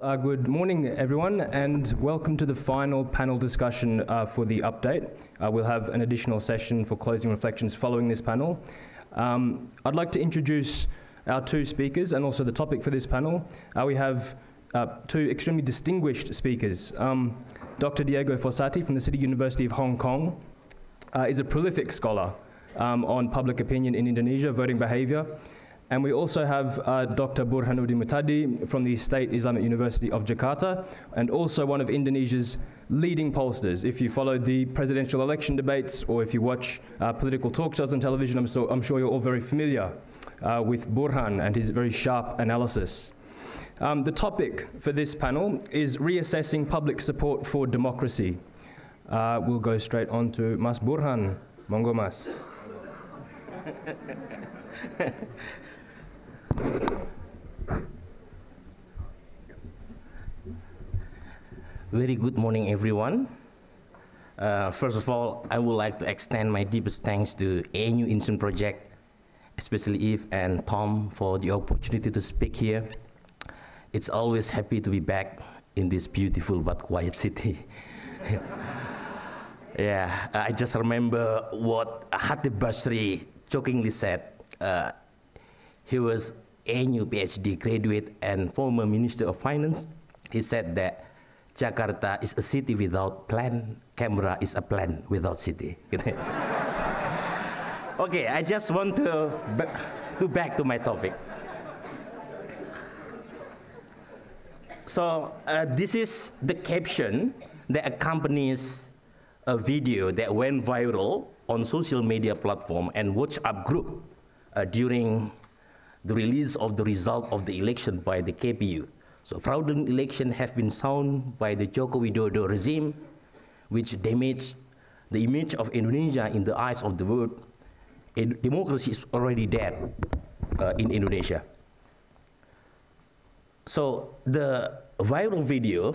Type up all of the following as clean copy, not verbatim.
Good morning, everyone, and welcome to the final panel discussion for the update. We'll have an additional session for closing reflections following this panel. I'd like to introduce our two speakers and also the topic for this panel. We have two extremely distinguished speakers. Dr. Diego Fossati from the City University of Hong Kong is a prolific scholar on public opinion in Indonesia, voting behavior. And we also have Dr. Burhanuddin Muhtadi from the State Islamic University of Jakarta, and also one of Indonesia's leading pollsters. If you follow the presidential election debates, or if you watch political talk shows on television, I'm sure you're all very familiar with Burhan and his very sharp analysis. The topic for this panel is reassessing public support for democracy. We'll go straight on to Mas Burhan. Monggo, Mas. Very good morning, everyone. First of all, I would like to extend my deepest thanks to ANU Insun Project, especially Eve and Tom, for the opportunity to speak here. It's always happy to be back in this beautiful but quiet city. Yeah, I just remember what Khatib Basri jokingly said. He was ANU PhD graduate and former Minister of Finance. He said that Jakarta is a city without plan, Canberra is a plan without city. Okay, I just want to back to my topic. So this is the caption that accompanies a video that went viral on social media platform and WhatsApp group during the release of the result of the election by the KPU. So fraudulent election have been sound by the Joko Widodo regime, which damaged the image of Indonesia in the eyes of the world. Democracy is already dead in Indonesia. So the viral video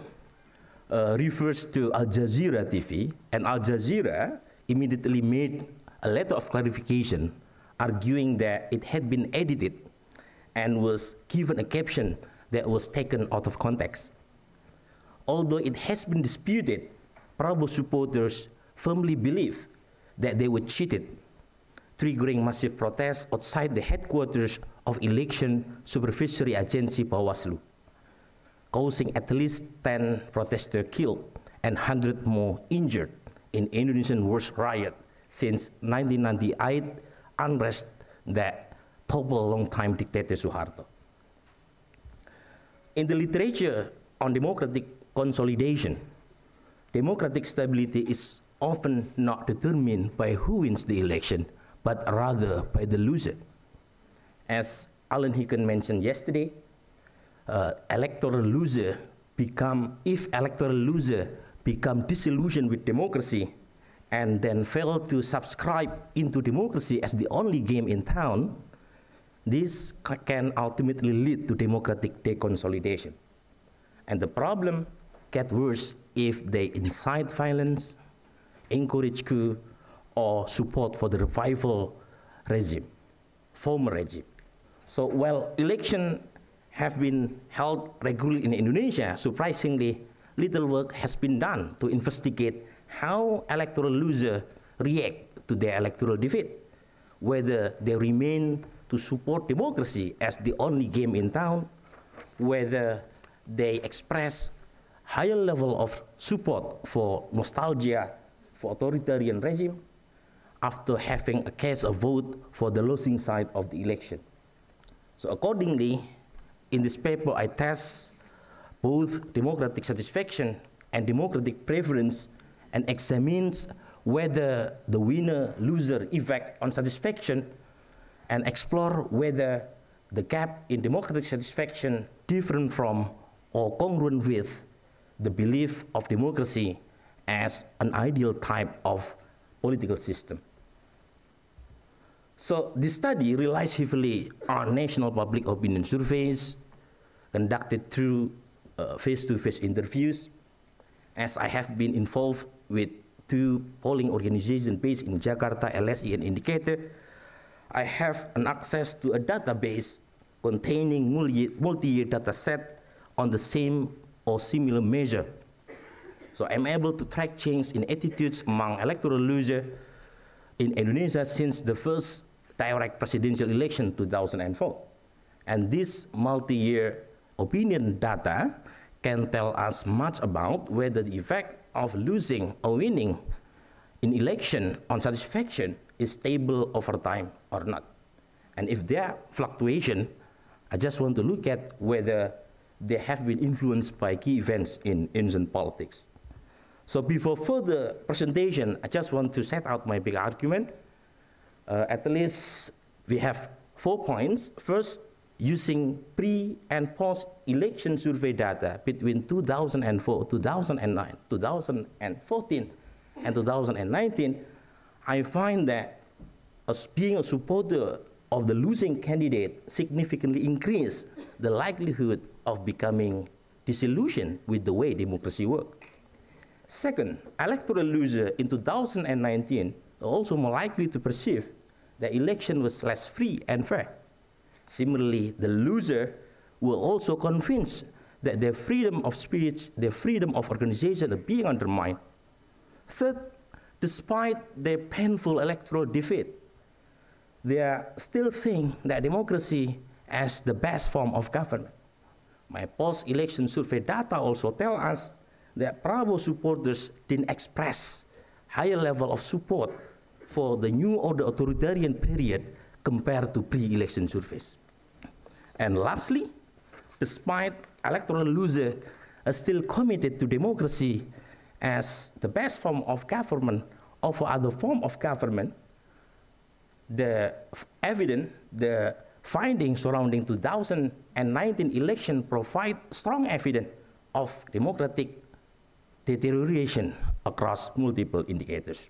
refers to Al Jazeera TV, and Al Jazeera immediately made a letter of clarification arguing that it had been edited and was given a caption that was taken out of context. Although it has been disputed, Prabowo supporters firmly believe that they were cheated, triggering massive protests outside the headquarters of Election Supervisory Agency Bawaslu, causing at least 10 protesters killed and 100 more injured in Indonesian worst riot since 1998 unrest that toppled long-time dictator Suharto. In the literature on democratic consolidation, democratic stability is often not determined by who wins the election, but rather by the loser. As Alan Hicken mentioned yesterday, if electoral loser become disillusioned with democracy and then fail to subscribe into democracy as the only game in town, this can ultimately lead to democratic deconsolidation. And the problem gets worse if they incite violence, encourage coup, or support for the revival regime, former regime. So while elections have been held regularly in Indonesia, surprisingly, little work has been done to investigate how electoral losers react to their electoral defeat, whether they remain to support democracy as the only game in town, whether they express higher level of support for nostalgia for authoritarian regime after having a cast of vote for the losing side of the election. So accordingly, in this paper, I test both democratic satisfaction and democratic preference and examines whether the winner-loser effect on satisfaction and explore whether the gap in democratic satisfaction different from or congruent with the belief of democracy as an ideal type of political system. So this study relies heavily on national public opinion surveys conducted through face-to-face interviews, as I have been involved with 2 polling organizations based in Jakarta, LSI and Indikator. I have an access to a database containing multi-year data set on the same or similar measure. So I'm able to track change in attitudes among electoral users in Indonesia since the first direct presidential election 2004. And this multi-year opinion data can tell us much about whether the effect of losing or winning in election on satisfaction is stable over time or not. And if there are fluctuation, I just want to look at whether they have been influenced by key events in Indonesian politics. So before further presentation, I just want to set out my big argument. At least we have 4 points. First, using pre and post-election survey data between 2004, 2009, 2014, and 2019, I find that as being a supporter of the losing candidate significantly increased the likelihood of becoming disillusioned with the way democracy works. Second, electoral loser in 2019 are also more likely to perceive the election was less free and fair. Similarly, the loser were also convinced that their freedom of speech, their freedom of organization are being undermined. Third, despite their painful electoral defeat, they still think that democracy as the best form of government. My post-election survey data also tell us that Prabowo supporters didn't express higher level of support for the new or the authoritarian period compared to pre-election surveys. And lastly, despite electoral losers are still committed to democracy as the best form of government over other form of government, the evidence, the findings surrounding 2019 election provide strong evidence of democratic deterioration across multiple indicators.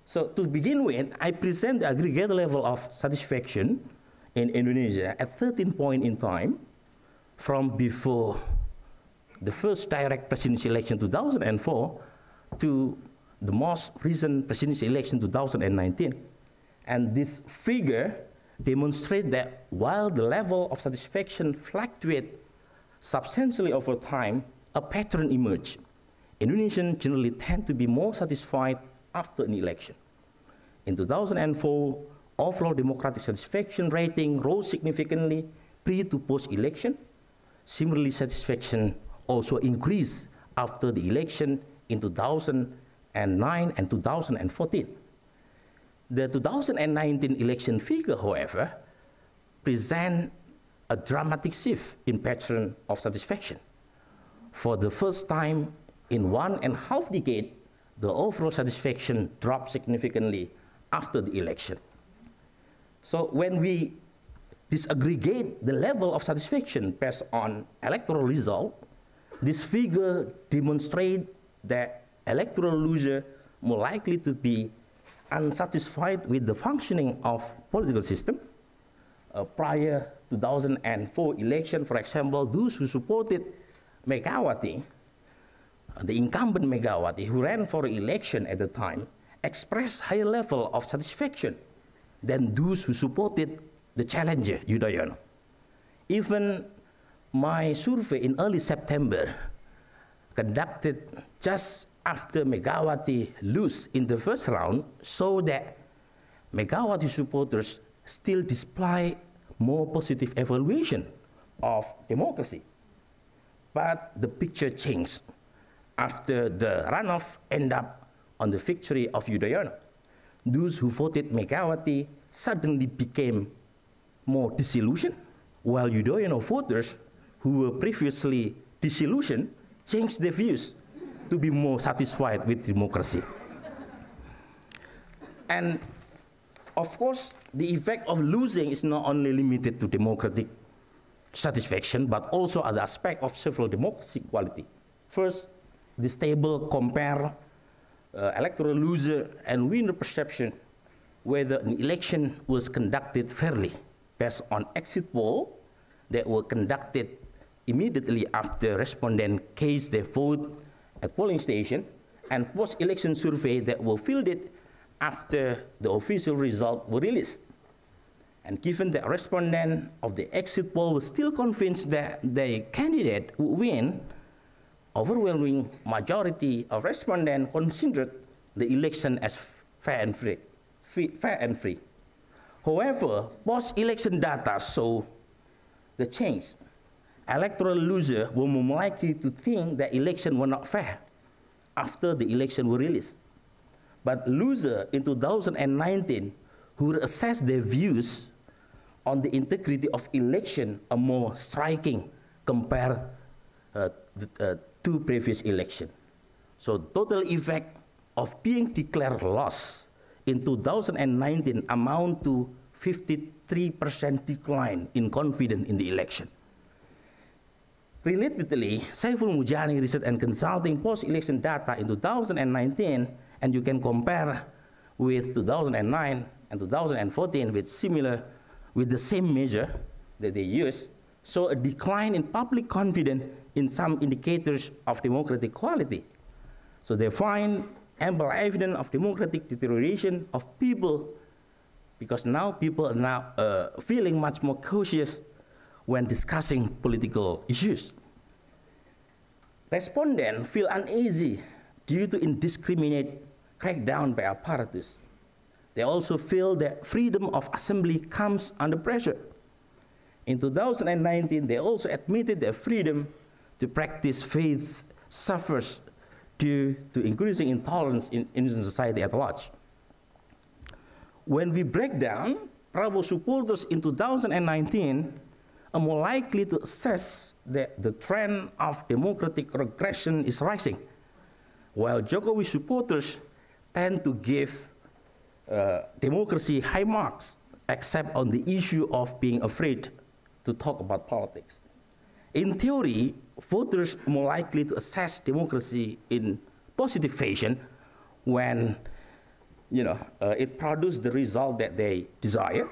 So to begin with, I present the aggregate level of satisfaction in Indonesia at 13 points in time from before the first direct presidential election 2004 to the most recent presidential election 2019. And this figure demonstrates that while the level of satisfaction fluctuates substantially over time, a pattern emerged. Indonesians generally tend to be more satisfied after an election. In 2004, overall democratic satisfaction rating rose significantly pre to post-election. Similarly, satisfaction also increased after the election in 2009 and 2014. The 2019 election figure, however, present a dramatic shift in pattern of satisfaction. For the first time in 1.5 decades, the overall satisfaction dropped significantly after the election. So when we disaggregate the level of satisfaction based on electoral result, this figure demonstrates that electoral losers more likely to be unsatisfied with the functioning of political system. Prior 2004 election, for example, those who supported Megawati, the incumbent Megawati, who ran for election at the time, expressed higher level of satisfaction than those who supported the challenger, Yudhoyono. Even my survey in early September, conducted just after Megawati lose in the first round, showed that Megawati supporters still display more positive evaluation of democracy. But the picture changed after the runoff ended up on the victory of Yudhoyono. Those who voted Megawati suddenly became more disillusioned, while Yudhoyono voters who were previously disillusioned changed their views to be more satisfied with democracy. And of course, the effect of losing is not only limited to democratic satisfaction, but also other aspects of civil democracy quality. First, the stable compare electoral loser and winner perception whether an election was conducted fairly based on exit poll that were conducted immediately after respondents cast their vote at polling station, and post-election survey that were fielded after the official results were released. And given that respondents of the exit poll were still convinced that their candidate would win, overwhelming majority of respondents considered the election as fair and free. However, post-election data show the change. Electoral losers were more likely to think that elections were not fair after the election were released. But losers in 2019 who assessed their views on the integrity of election are more striking compared to two previous elections. So total effect of being declared lost in 2019 amount to 53% decline in confidence in the election. Relatedly, Saiful Mujani Research and Consulting post-election data in 2019, and you can compare with 2009 and 2014 with the same measure that they use, show a decline in public confidence in some indicators of democratic quality. So they find ample evidence of democratic deterioration of people, because now people are now feeling much more cautious when discussing political issues. Respondents feel uneasy due to indiscriminate crackdown by apparatus. They also feel that freedom of assembly comes under pressure. In 2019, they also admitted that freedom to practice faith suffers due to increasing intolerance in Indonesian society at large. When we break down, Prabowo supporters in 2019 are more likely to assess that the trend of democratic regression is rising, while Jokowi supporters tend to give democracy high marks, except on the issue of being afraid to talk about politics. In theory, voters are more likely to assess democracy in positive fashion when it produces the result that they desire.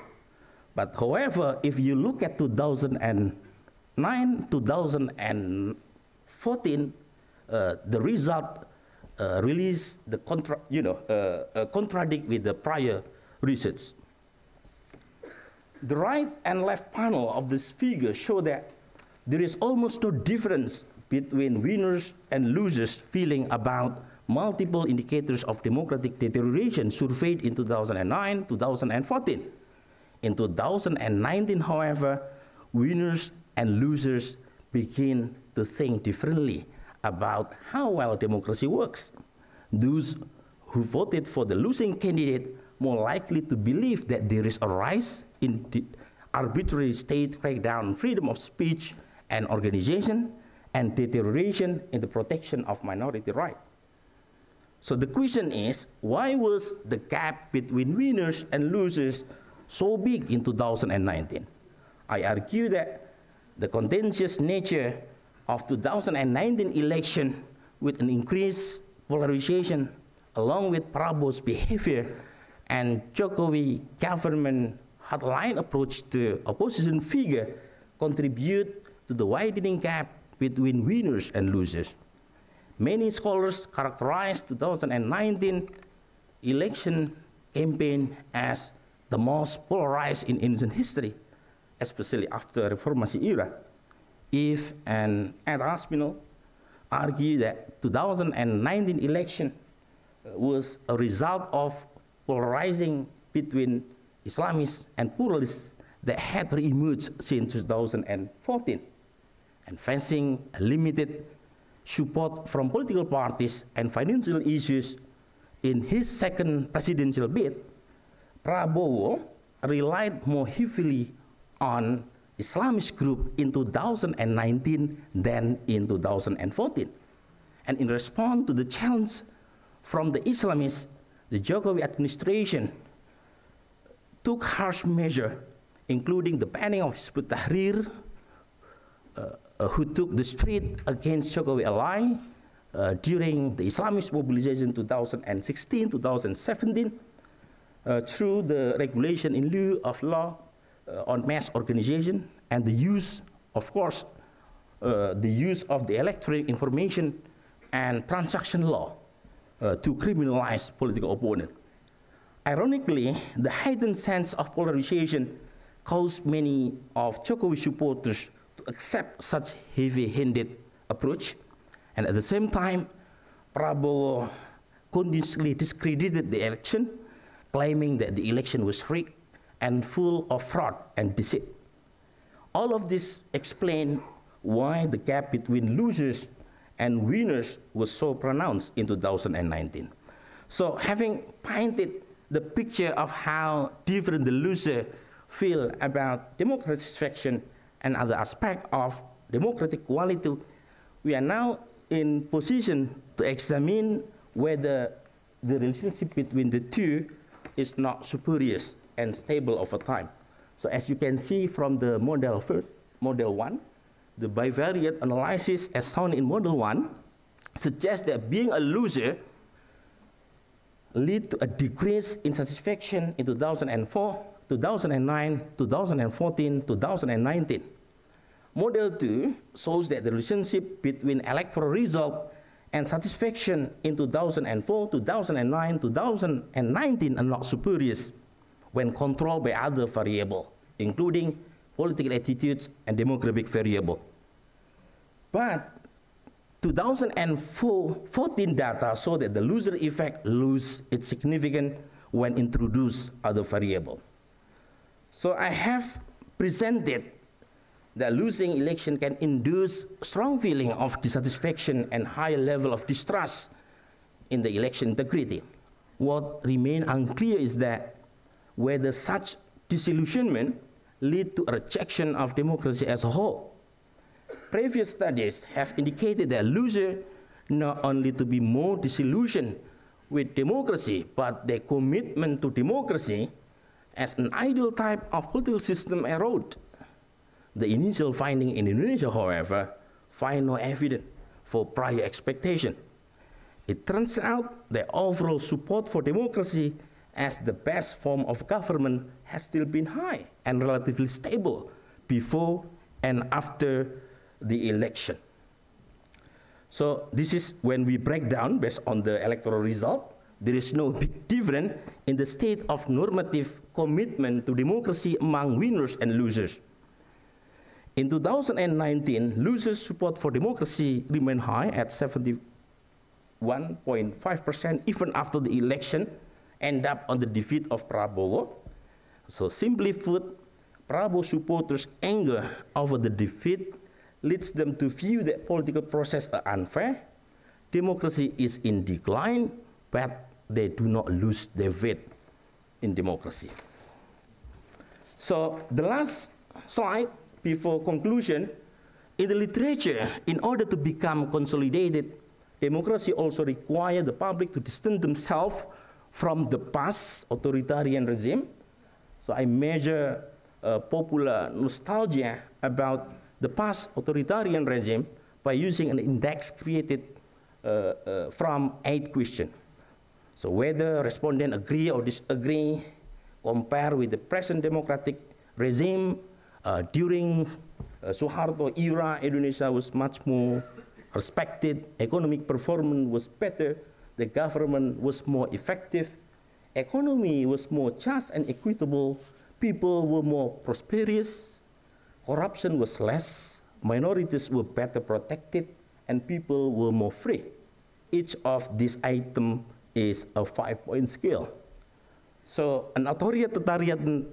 But however, if you look at 2009, 2014, the result contradict with the prior research. The right and left panel of this figure show that there is almost no difference between winners and losers feeling about multiple indicators of democratic deterioration surveyed in 2009, 2014. In 2019, however, winners and losers begin to think differently about how well democracy works. Those who voted for the losing candidate more likely to believe that there is a rise in the arbitrary state crackdown on freedom of speech and organization, and deterioration in the protection of minority rights. So the question is, why was the gap between winners and losers so big in 2019? I argue that the contentious nature of 2019 election with an increased polarization along with Prabowo's behavior and Jokowi government hardline approach to opposition figure contribute to the widening gap between winners and losers. Many scholars characterize 2019 election campaign as the most polarized in Indonesian history, especially after Reformasi era. If and Aspinall argue that 2019 election was a result of polarizing between Islamists and pluralists that had re-emerged since 2014, and facing limited support from political parties and financial issues in his second presidential bid, Prabowo relied more heavily on Islamist group in 2019 than in 2014. And in response to the challenge from the Islamists, the Jokowi administration took harsh measures, including the banning of Hizbut Tahrir, who took the street against Jokowi ally during the Islamist mobilization 2016-2017, through the regulation in lieu of law on mass organization, and the use, of course, the use of the electronic information and transaction law to criminalize political opponents. Ironically, the heightened sense of polarization caused many of Jokowi supporters to accept such heavy-handed approach. And at the same time, Prabowo continuously discredited the election, claiming that the election was rigged and full of fraud and deceit. All of this explain why the gap between losers and winners was so pronounced in 2019. So having painted the picture of how different the loser feel about democratic satisfaction and other aspects of democratic quality, we are now in position to examine whether the relationship between the two is not spurious and stable over time. So as you can see from the model first, model 1, the bivariate analysis as shown in model 1 suggests that being a loser lead to a decrease in satisfaction in 2004, 2009, 2014, 2019. Model 2 shows that the relationship between electoral result and satisfaction in 2004, 2009, 2019 are not spurious when controlled by other variables, including political attitudes and demographic variable. But 2014 data show that the loser effect lose its significance when introduced other variable. So I have presented that losing election can induce strong feeling of dissatisfaction and higher level of distrust in the election integrity. What remains unclear is that whether such disillusionment lead to a rejection of democracy as a whole. Previous studies have indicated that losers not only to be more disillusioned with democracy, but their commitment to democracy as an ideal type of political system erode. The initial finding in Indonesia, however, find no evidence for prior expectation. It turns out that overall support for democracy as the best form of government has still been high and relatively stable before and after the election. So this is when we break down based on the electoral result. There is no big difference in the state of normative commitment to democracy among winners and losers. In 2019, losers' support for democracy remained high at 71.5% even after the election end up on the defeat of Prabowo. So simply put, Prabowo supporters' anger over the defeat leads them to view that political process are unfair, democracy is in decline, but they do not lose their faith in democracy. So the last slide before conclusion, in the literature, in order to become consolidated, democracy also requires the public to distance themselves from the past authoritarian regime. So I measure popular nostalgia about the past authoritarian regime by using an index created from 8 questions. So whether respondents agree or disagree, compare with the present democratic regime. During Suharto era, Indonesia was much more respected, economic performance was better, the government was more effective, economy was more just and equitable, people were more prosperous, corruption was less, minorities were better protected, and people were more free. Each of these items is a 5-point scale. So an authoritarian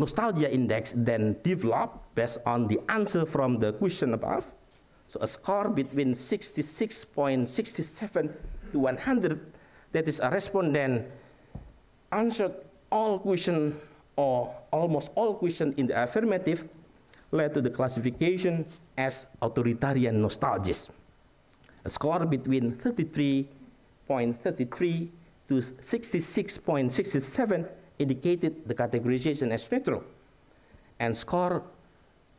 nostalgia index then developed based on the answer from the question above. So a score between 66.67 to 100, that is a respondent answered all questions or almost all questions in the affirmative, led to the classification as authoritarian nostalgists. A score between 33.33 to 66.67 indicated the categorization as neutral, and score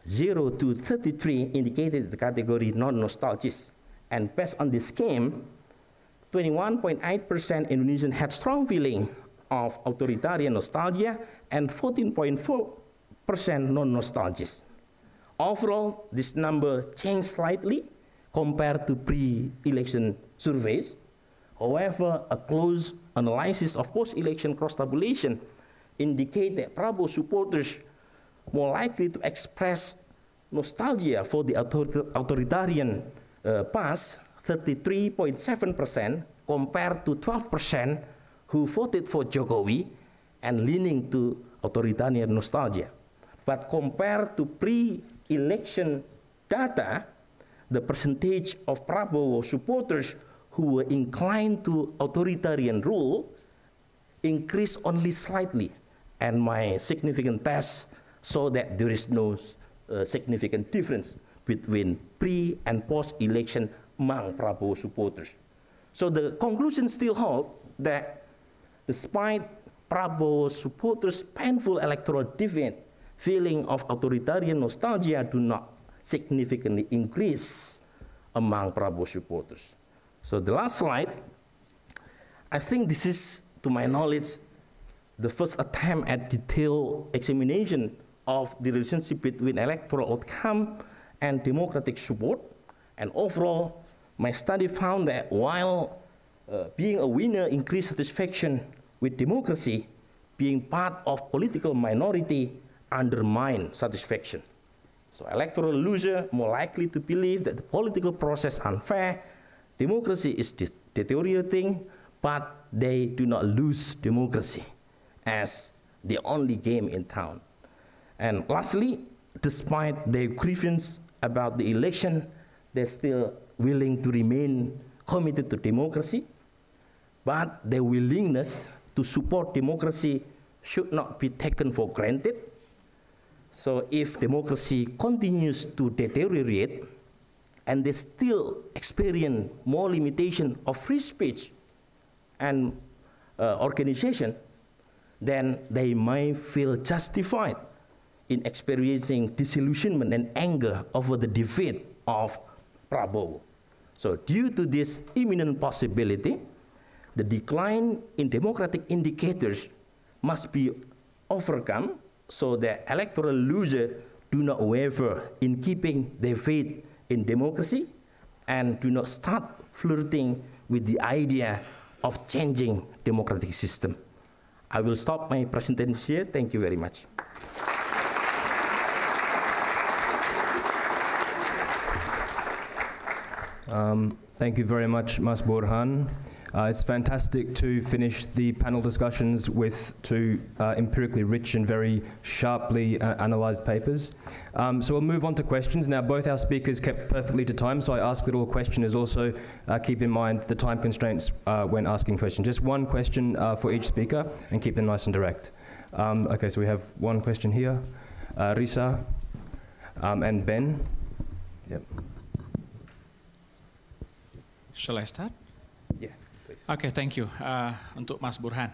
0 to 33 indicated the category non-nostalgist. And based on this scheme, 21.8% Indonesian had strong feeling of authoritarian nostalgia and 14.4% non-nostalgist. Overall, this number changed slightly compared to pre-election surveys. However, a close analysis of post-election cross-tabulation indicate that Prabowo supporters more likely to express nostalgia for the authoritarian past, 33.7% compared to 12% who voted for Jokowi and leaning to authoritarian nostalgia. But compared to pre-election data, the percentage of Prabowo supporters who were inclined to authoritarian rule increased only slightly. And my significant tests show that there is no significant difference between pre and post-election among Prabowo supporters. So the conclusion still holds that despite Prabowo supporters' painful electoral defeat, feeling of authoritarian nostalgia do not significantly increase among Prabowo supporters. So the last slide, I think this is, to my knowledge, the first attempt at detailed examination of the relationship between electoral outcome and democratic support. And overall, my study found that while being a winner increased satisfaction with democracy, being part of political minority undermined satisfaction. So electoral loser more likely to believe that the political process unfair, democracy is deteriorating, but they do not lose democracy as the only game in town. And lastly, despite their grievance about the election, they're still willing to remain committed to democracy, but their willingness to support democracy should not be taken for granted. So if democracy continues to deteriorate and they still experience more limitation of free speech and organization, then they may feel justified in experiencing disillusionment and anger over the defeat of Prabowo. So due to this imminent possibility, the decline in democratic indicators must be overcome so that electoral losers do not waver in keeping their faith in democracy and do not start flirting with the idea of changing democratic system. I will stop my presentation here. Thank you very much. Thank you very much, Mas Burhan. It's fantastic to finish the panel discussions with two empirically rich and very sharply analysed papers. So we'll move on to questions. Now, both our speakers kept perfectly to time, so I ask that all questioners also keep in mind the time constraints when asking questions. Just one question for each speaker, and keep them nice and direct. Okay, so we have one question here. Risa and Ben. Yep. Shall I start? Yeah, please. Okay, thank you. Untuk Mas Burhan.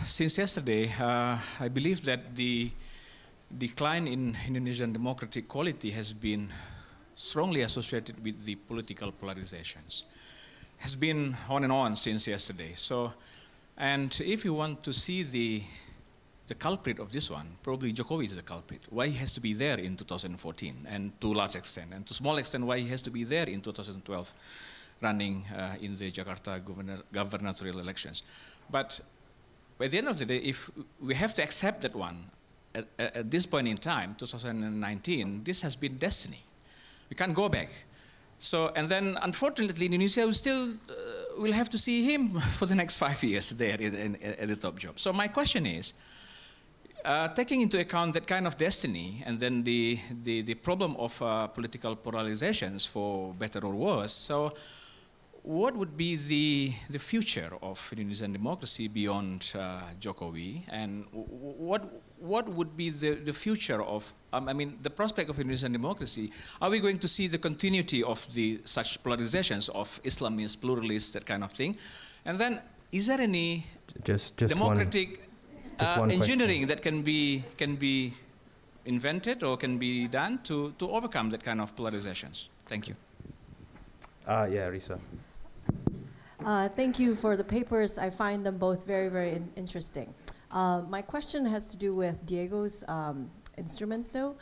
Since yesterday, I believe that the decline in Indonesian democratic quality has been strongly associated with the political polarizations. Has been on and on since yesterday. So, and if you want to see the culprit of this one, probably Jokowi is the culprit. Why he has to be there in 2014, and to a large extent, and to a small extent, why he has to be there in 2012, running in the Jakarta gubernatorial elections. But by the end of the day, if we have to accept that one, at this point in time, 2019, this has been destiny. We can't go back. So, and then unfortunately, Indonesia will still will have to see him for the next 5 years there at the top job. So my question is, taking into account that kind of destiny and then the problem of political polarizations, for better or worse, so what would be the future of Indonesian democracy beyond Jokowi, and what would be the future of, I mean, the prospect of Indonesian democracy? Are we going to see the continuity of such polarizations of Islamists, pluralists, that kind of thing? And then, is there any democratic engineering that can be invented or can be done to overcome that kind of polarizations? Thank you. Yeah, Risa. Thank you for the papers. I find them both very, very interesting. My question has to do with Diego's instruments, though.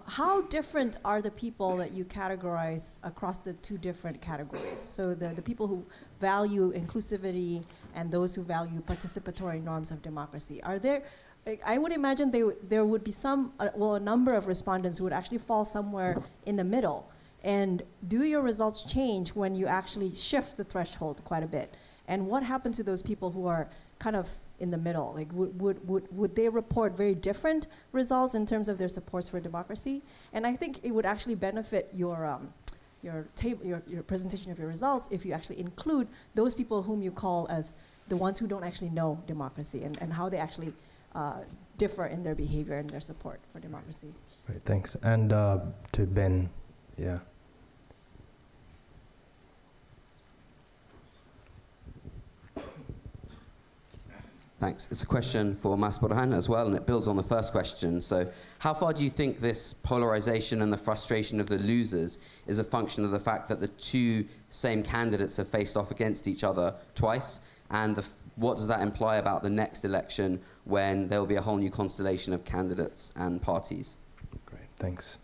How different are the people that you categorize across the two different categories? So the people who value inclusivity and those who value participatory norms of democracy. Are there I would imagine there would be a number of respondents who would actually fall somewhere in the middle. And do your results change when you actually shift the threshold quite a bit? And what happened to those people who are kind of in the middle? Like, would they report very different results in terms of their supports for democracy? And I think it would actually benefit your presentation of your results if you actually include those people whom you call as the ones who don't actually know democracy and how they actually differ in their behavior and their support for democracy. Great, thanks. And to Ben, yeah. Thanks. It's a question for Mas Burhan as well, and it builds on the first question. So how far do you think this polarization and the frustration of the losers is a function of the fact that the two same candidates have faced off against each other twice? And what does that imply about the next election when there will be a whole new constellation of candidates and parties? Great, thanks.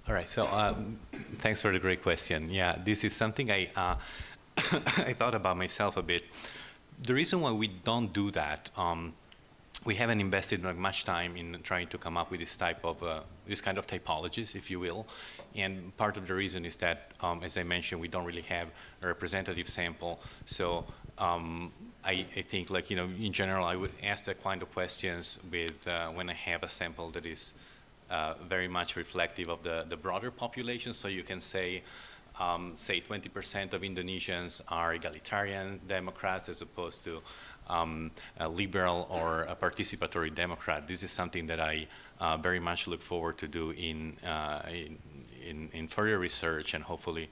All right, so thanks for the great question. Yeah, this is something I thought about myself a bit. The reason why we don't do that, we haven't invested much time in trying to come up with this type of, this kind of typologies, if you will. And part of the reason is that, as I mentioned, we don't really have a representative sample. So I think, like, you know, in general, I would ask that kind of questions with when I have a sample that is very much reflective of the broader population. So you can say 20% of Indonesians are egalitarian Democrats as opposed to a liberal or a participatory Democrat. This is something that I very much look forward to do in further research, and hopefully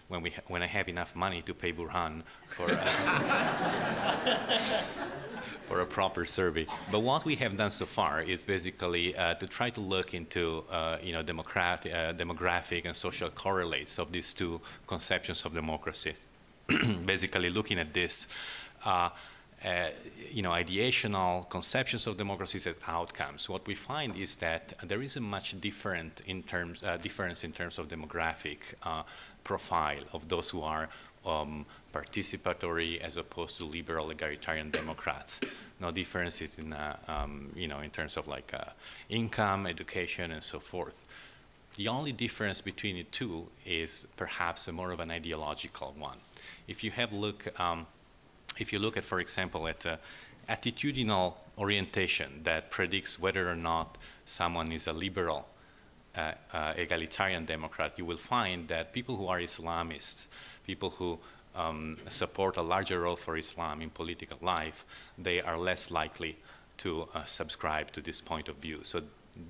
when I have enough money to pay Burhan for for a proper survey. But what we have done so far is basically to try to look into you know, demographic and social correlates of these two conceptions of democracy. Basically looking at this you know, ideational conceptions of democracies as outcomes. What we find is that there isn't much difference in terms of demographic profile of those who are participatory as opposed to liberal egalitarian Democrats. No differences in you know, in terms of like income, education, and so forth. The only difference between the two is perhaps more of an ideological one. If you have if you look at, for example, at attitudinal orientation that predicts whether or not someone is a liberal egalitarian Democrat, you will find that people who are Islamists, people who support a larger role for Islam in political life, they are less likely to subscribe to this point of view. So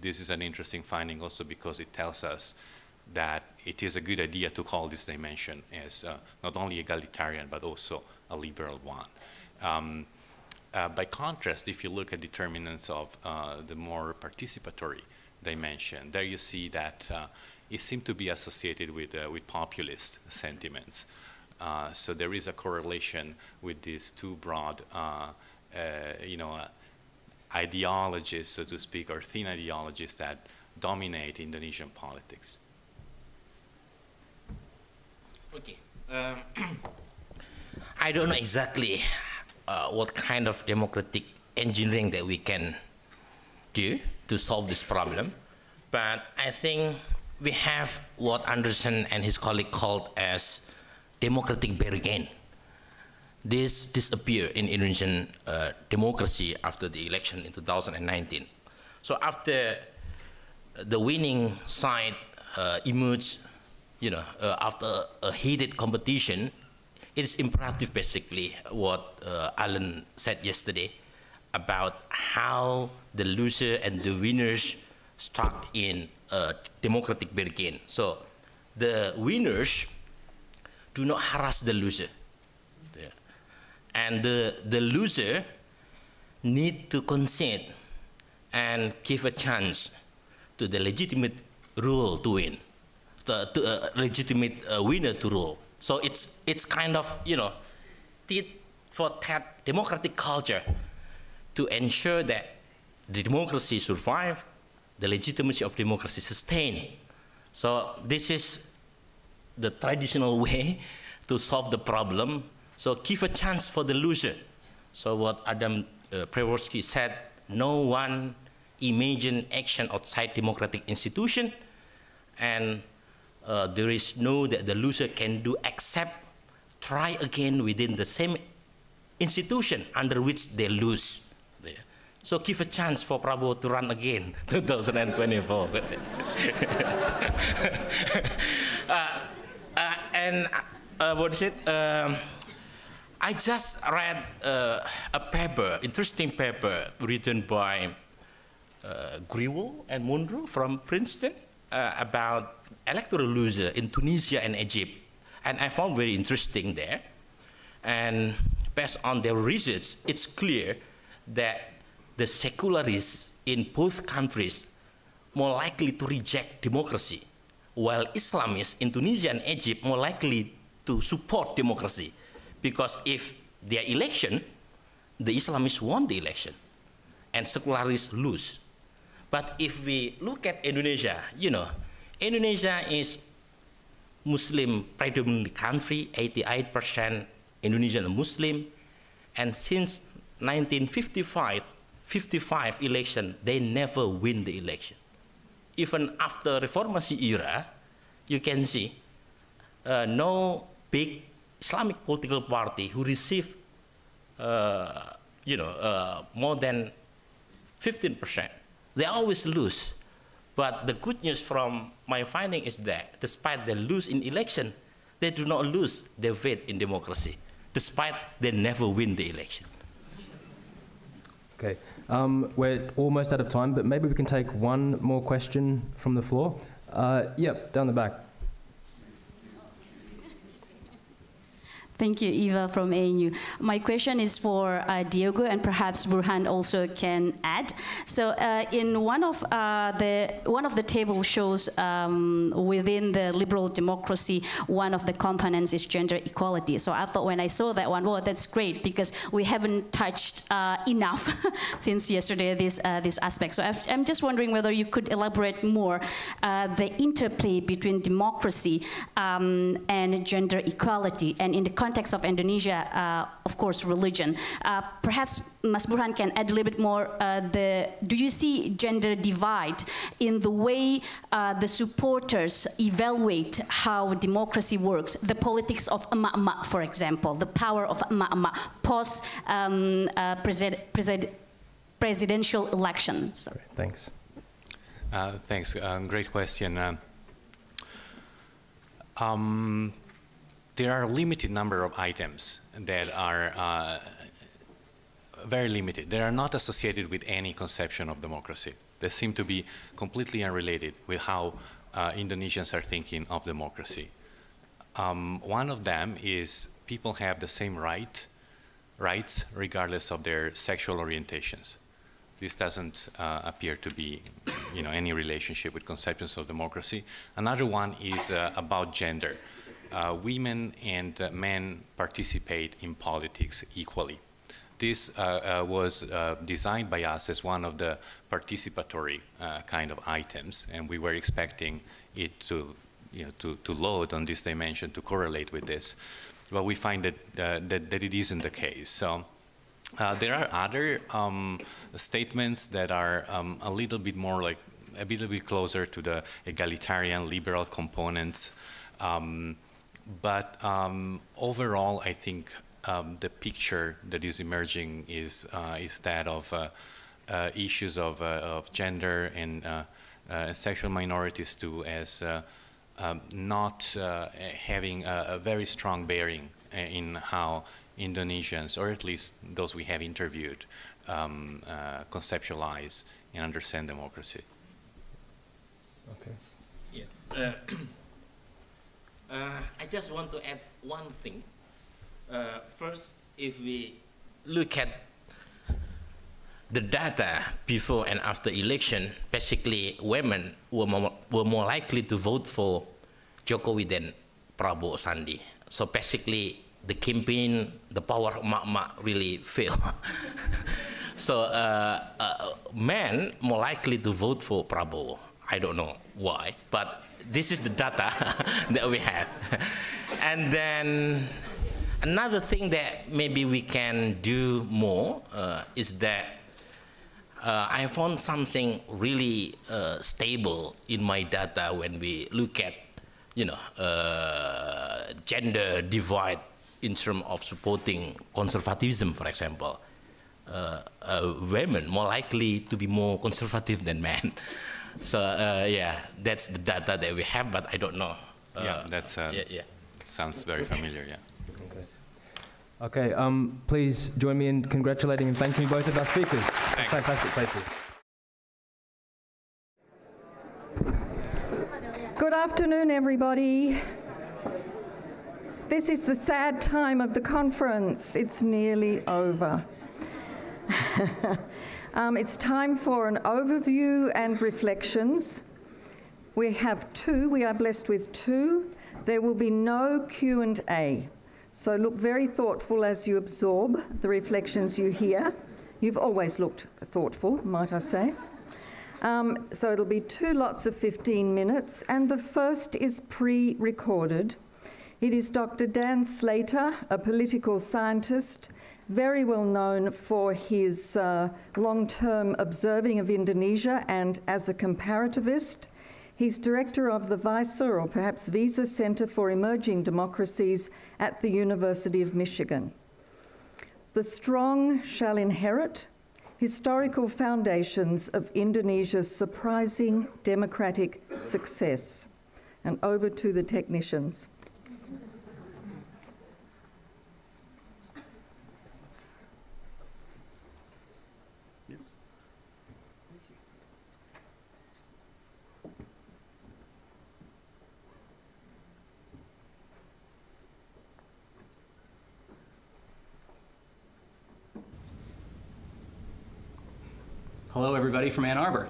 this is an interesting finding also because it tells us that it is a good idea to call this dimension as not only egalitarian but also a liberal one. By contrast, if you look at determinants of the more participatory dimension, there you see that it seems to be associated with populist sentiments. So there is a correlation with these two broad, you know, ideologies, so to speak, or thin ideologies that dominate Indonesian politics. Okay. I don't know exactly what kind of democratic engineering that we can do to solve this problem, but I think we have what Anderson and his colleague called as democratic bargain. This disappeared in Indonesian democracy after the election in 2019. So after the winning side emerged, you know, after a heated competition, it is imperative, basically, what Alan said yesterday about how the loser and the winners struck in a democratic bargain. So the winners do not harass the loser. And the loser need to consent and give a chance to the legitimate rule to win, to a legitimate winner to rule. So it's kind of, you know, tit for tat democratic culture to ensure that the democracy survive, the legitimacy of democracy sustain So this is the traditional way to solve the problem. So give a chance for the loser. So what Adam Przeworski said, no one imagine action outside democratic institution, and there is no that the loser can do except try again within the same institution under which they lose. So give a chance for Prabowo to run again, 2024. What is it? I just read a paper, interesting paper, written by Grewal and Munro from Princeton about electoral loser in Tunisia and Egypt. And I found very interesting there. And based on their research, it's clear that the secularists in both countries more likely to reject democracy, while Islamists in Tunisia and Egypt more likely to support democracy. Because if their election, the Islamists won the election, and secularists lose. But if we look at Indonesia, you know, Indonesia is Muslim predominant country, 88% Indonesian Muslim, and since 1955 election, they never win the election. Even after Reformasi era, you can see no big Islamic political party who received more than 15%. They always lose. But the good news from my finding is that despite they lose in election, they do not lose their faith in democracy, despite they never win the election. Okay, we're almost out of time, but maybe we can take one more question from the floor. Yep, down the back. Thank you, Eva from ANU. My question is for Diego, and perhaps Burhan also can add. So, in one of the table shows within the liberal democracy, one of the components is gender equality. So I thought when I saw that one, well, that's great because we haven't touched enough since yesterday this aspect. So I'm just wondering whether you could elaborate more the interplay between democracy and gender equality, and in the context of Indonesia, of course, religion. Perhaps Mas Burhan can add a little bit more. Do you see gender divide in the way the supporters evaluate how democracy works? The politics of emak-emak, for example, the power of emak-emak post presidential election. Sorry. Thanks. Thanks. Great question. There are a limited number of items that are very limited. They are not associated with any conception of democracy. They seem to be completely unrelated with how Indonesians are thinking of democracy. One of them is people have the same rights regardless of their sexual orientations. This doesn't appear to be, any relationship with conceptions of democracy. Another one is about gender. Women and men participate in politics equally. This was designed by us as one of the participatory kind of items, and we were expecting it to load on this dimension to correlate with this, but we find that it isn't the case. So there are other statements that are a little bit closer to the egalitarian liberal components. But overall, I think the picture that is emerging is that of issues of gender and sexual minorities too, as not having a very strong bearing in how Indonesians, or at least those we have interviewed, conceptualize and understand democracy. Okay. Yeah. I just want to add one thing. First, if we look at the data before and after election, basically women were more likely to vote for Jokowi than Prabowo Sandi. So basically, the campaign, the power of emak-emak really failed. So men more likely to vote for Prabowo. I don't know why, but this is the data that we have. And then another thing that maybe we can do more is that I found something really stable in my data when we look at, gender divide in terms of supporting conservatism, for example. Women more likely to be more conservative than men. So yeah, that's the data that we have, but I don't know. Yeah, that's sounds very familiar. Yeah. Okay. Please join me in congratulating and thanking both of our speakers. Thanks. Fantastic papers. Good afternoon, everybody. This is the sad time of the conference. It's nearly over. It's time for an overview and reflections. We have two. We are blessed with two. There will be no Q&A. So look very thoughtful as you absorb the reflections you hear. You've always looked thoughtful, might I say. So it'll be 2 lots of 15 minutes, and the first is pre-recorded. It is Dr. Dan Slater, a political scientist, very well known for his long-term observing of Indonesia and as a comparativist. He's director of the VISA, or perhaps Visa Center for Emerging Democracies at the University of Michigan. The Strong Shall Inherit: Historical Foundations of Indonesia's Surprising Democratic Success. And over to the technicians. Hello, everybody from Ann Arbor.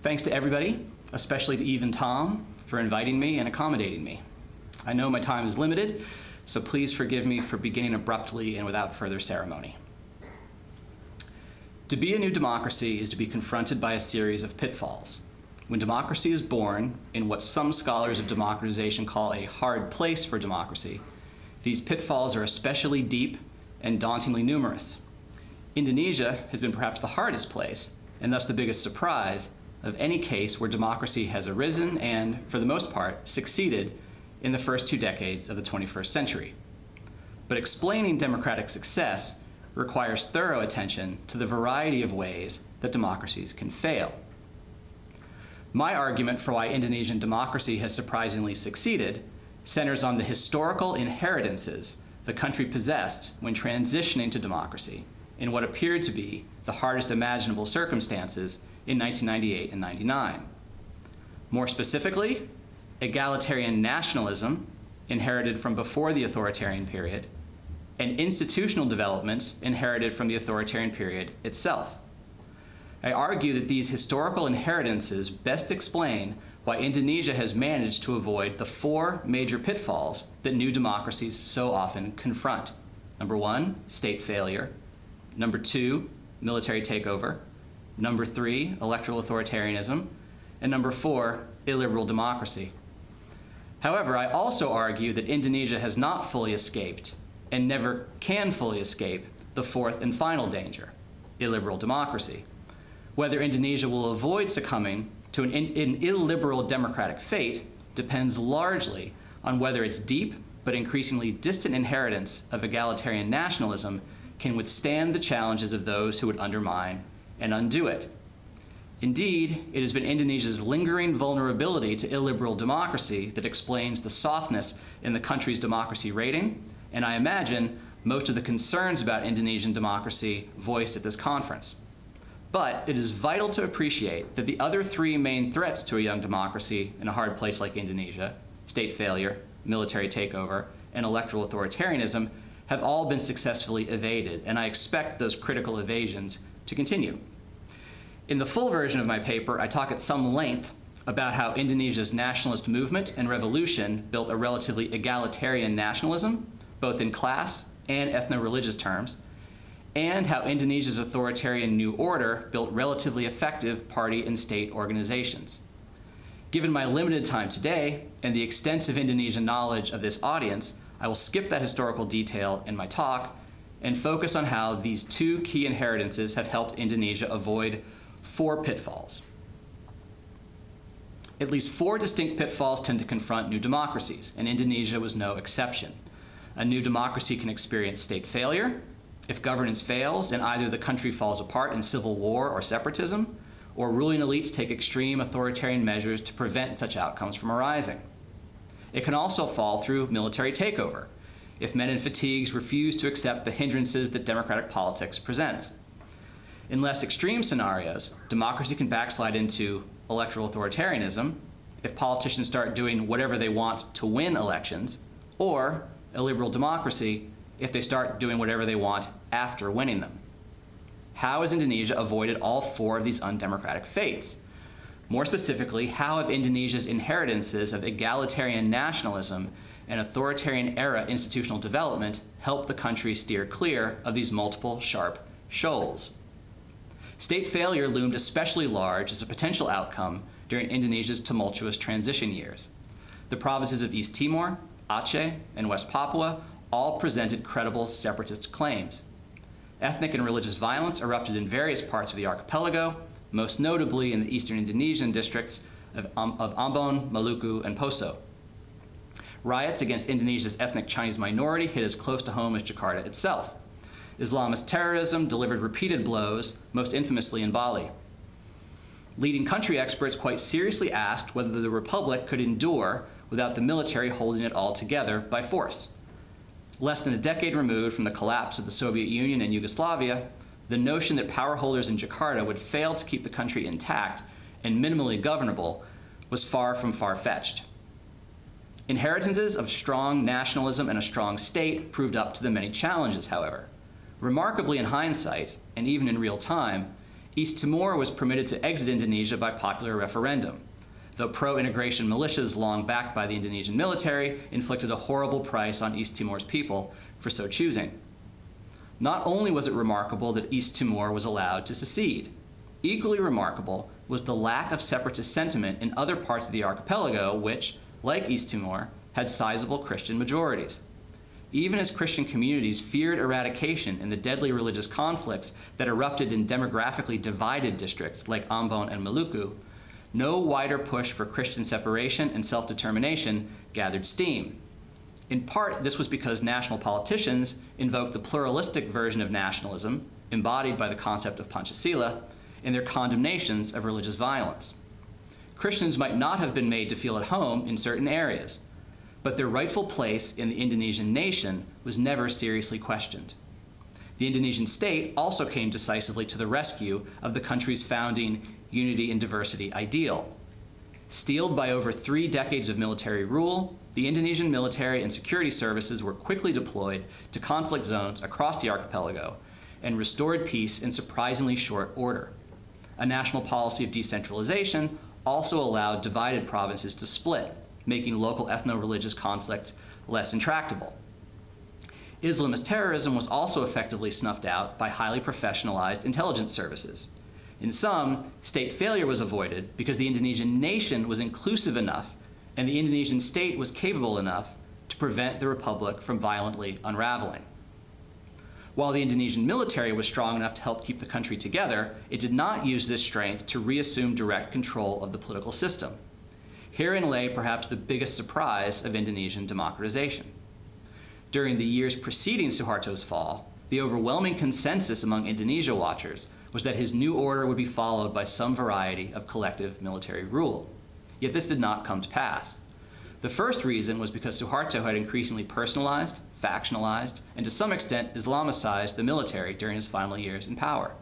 Thanks to everybody, especially to Eve and Tom, for inviting me and accommodating me. I know my time is limited, so please forgive me for beginning abruptly and without further ceremony. To be a new democracy is to be confronted by a series of pitfalls. When democracy is born in what some scholars of democratization call a hard place for democracy, these pitfalls are especially deep and dauntingly numerous. Indonesia has been perhaps the hardest place, and thus the biggest surprise, of any case where democracy has arisen and, for the most part, succeeded in the first 2 decades of the 21st century. But explaining democratic success requires thorough attention to the variety of ways that democracies can fail. My argument for why Indonesian democracy has surprisingly succeeded centers on the historical inheritances the country possessed when transitioning to democracy in what appeared to be the hardest imaginable circumstances in 1998 and 99. More specifically, egalitarian nationalism, inherited from before the authoritarian period, and institutional developments inherited from the authoritarian period itself. I argue that these historical inheritances best explain why Indonesia has managed to avoid the 4 major pitfalls that new democracies so often confront. Number 1, state failure. Number 2, military takeover. Number 3, electoral authoritarianism. And number 4, illiberal democracy. However, I also argue that Indonesia has not fully escaped, and never can fully escape, the 4th and final danger, illiberal democracy. Whether Indonesia will avoid succumbing to an illiberal democratic fate depends largely on whether its deep but increasingly distant inheritance of egalitarian nationalism can withstand the challenges of those who would undermine and undo it. Indeed, it has been Indonesia's lingering vulnerability to illiberal democracy that explains the softness in the country's democracy rating, and I imagine most of the concerns about Indonesian democracy voiced at this conference. But it is vital to appreciate that the other 3 main threats to a young democracy in a hard place like Indonesia, state failure, military takeover, and electoral authoritarianism, have all been successfully evaded, and I expect those critical evasions to continue. In the full version of my paper, I talk at some length about how Indonesia's nationalist movement and revolution built a relatively egalitarian nationalism, both in class and ethno-religious terms, and how Indonesia's authoritarian new order built relatively effective party and state organizations. Given my limited time today and the extensive Indonesian knowledge of this audience, I will skip that historical detail in my talk and focus on how these two key inheritances have helped Indonesia avoid 4 pitfalls. At least 4 distinct pitfalls tend to confront new democracies, and Indonesia was no exception. A new democracy can experience state failure if governance fails and either the country falls apart in civil war or separatism, or ruling elites take extreme authoritarian measures to prevent such outcomes from arising. It can also fall through military takeover if men in fatigues refuse to accept the hindrances that democratic politics presents. In less extreme scenarios, democracy can backslide into electoral authoritarianism if politicians start doing whatever they want to win elections, or a liberal democracy if they start doing whatever they want after winning them. How has Indonesia avoided all 4 of these undemocratic fates? More specifically, how have Indonesia's inheritances of egalitarian nationalism and authoritarian era institutional development helped the country steer clear of these multiple sharp shoals? State failure loomed especially large as a potential outcome during Indonesia's tumultuous transition years. The provinces of East Timor, Aceh, and West Papua all presented credible separatist claims. Ethnic and religious violence erupted in various parts of the archipelago, most notably in the eastern Indonesian districts of Ambon, Maluku, and Poso. Riots against Indonesia's ethnic Chinese minority hit as close to home as Jakarta itself. Islamist terrorism delivered repeated blows, most infamously in Bali. Leading country experts quite seriously asked whether the republic could endure without the military holding it all together by force. Less than a decade removed from the collapse of the Soviet Union and Yugoslavia, the notion that power holders in Jakarta would fail to keep the country intact and minimally governable was far from far-fetched. Inheritances of strong nationalism and a strong state proved up to the many challenges, however. Remarkably in hindsight, and even in real time, East Timor was permitted to exit Indonesia by popular referendum, though pro-integration militias long backed by the Indonesian military inflicted a horrible price on East Timor's people for so choosing. Not only was it remarkable that East Timor was allowed to secede, equally remarkable was the lack of separatist sentiment in other parts of the archipelago which, like East Timor, had sizable Christian majorities. Even as Christian communities feared eradication in the deadly religious conflicts that erupted in demographically divided districts like Ambon and Maluku, no wider push for Christian separation and self-determination gathered steam. In part, this was because national politicians invoked the pluralistic version of nationalism, embodied by the concept of Pancasila, in their condemnations of religious violence. Christians might not have been made to feel at home in certain areas, but their rightful place in the Indonesian nation was never seriously questioned. The Indonesian state also came decisively to the rescue of the country's founding unity and diversity ideal. Steeled by over 3 decades of military rule, the Indonesian military and security services were quickly deployed to conflict zones across the archipelago and restored peace in surprisingly short order. A national policy of decentralization also allowed divided provinces to split, making local ethno-religious conflict less intractable. Islamist terrorism was also effectively snuffed out by highly professionalized intelligence services. In sum, state failure was avoided because the Indonesian nation was inclusive enough and the Indonesian state was capable enough to prevent the republic from violently unraveling. While the Indonesian military was strong enough to help keep the country together, it did not use this strength to reassume direct control of the political system. Herein lay perhaps the biggest surprise of Indonesian democratization. During the years preceding Suharto's fall, the overwhelming consensus among Indonesia watchers was that his new order would be followed by some variety of collective military rule. Yet this did not come to pass. The first reason was because Suharto had increasingly personalized, factionalized, and to some extent Islamicized the military during his final years in power.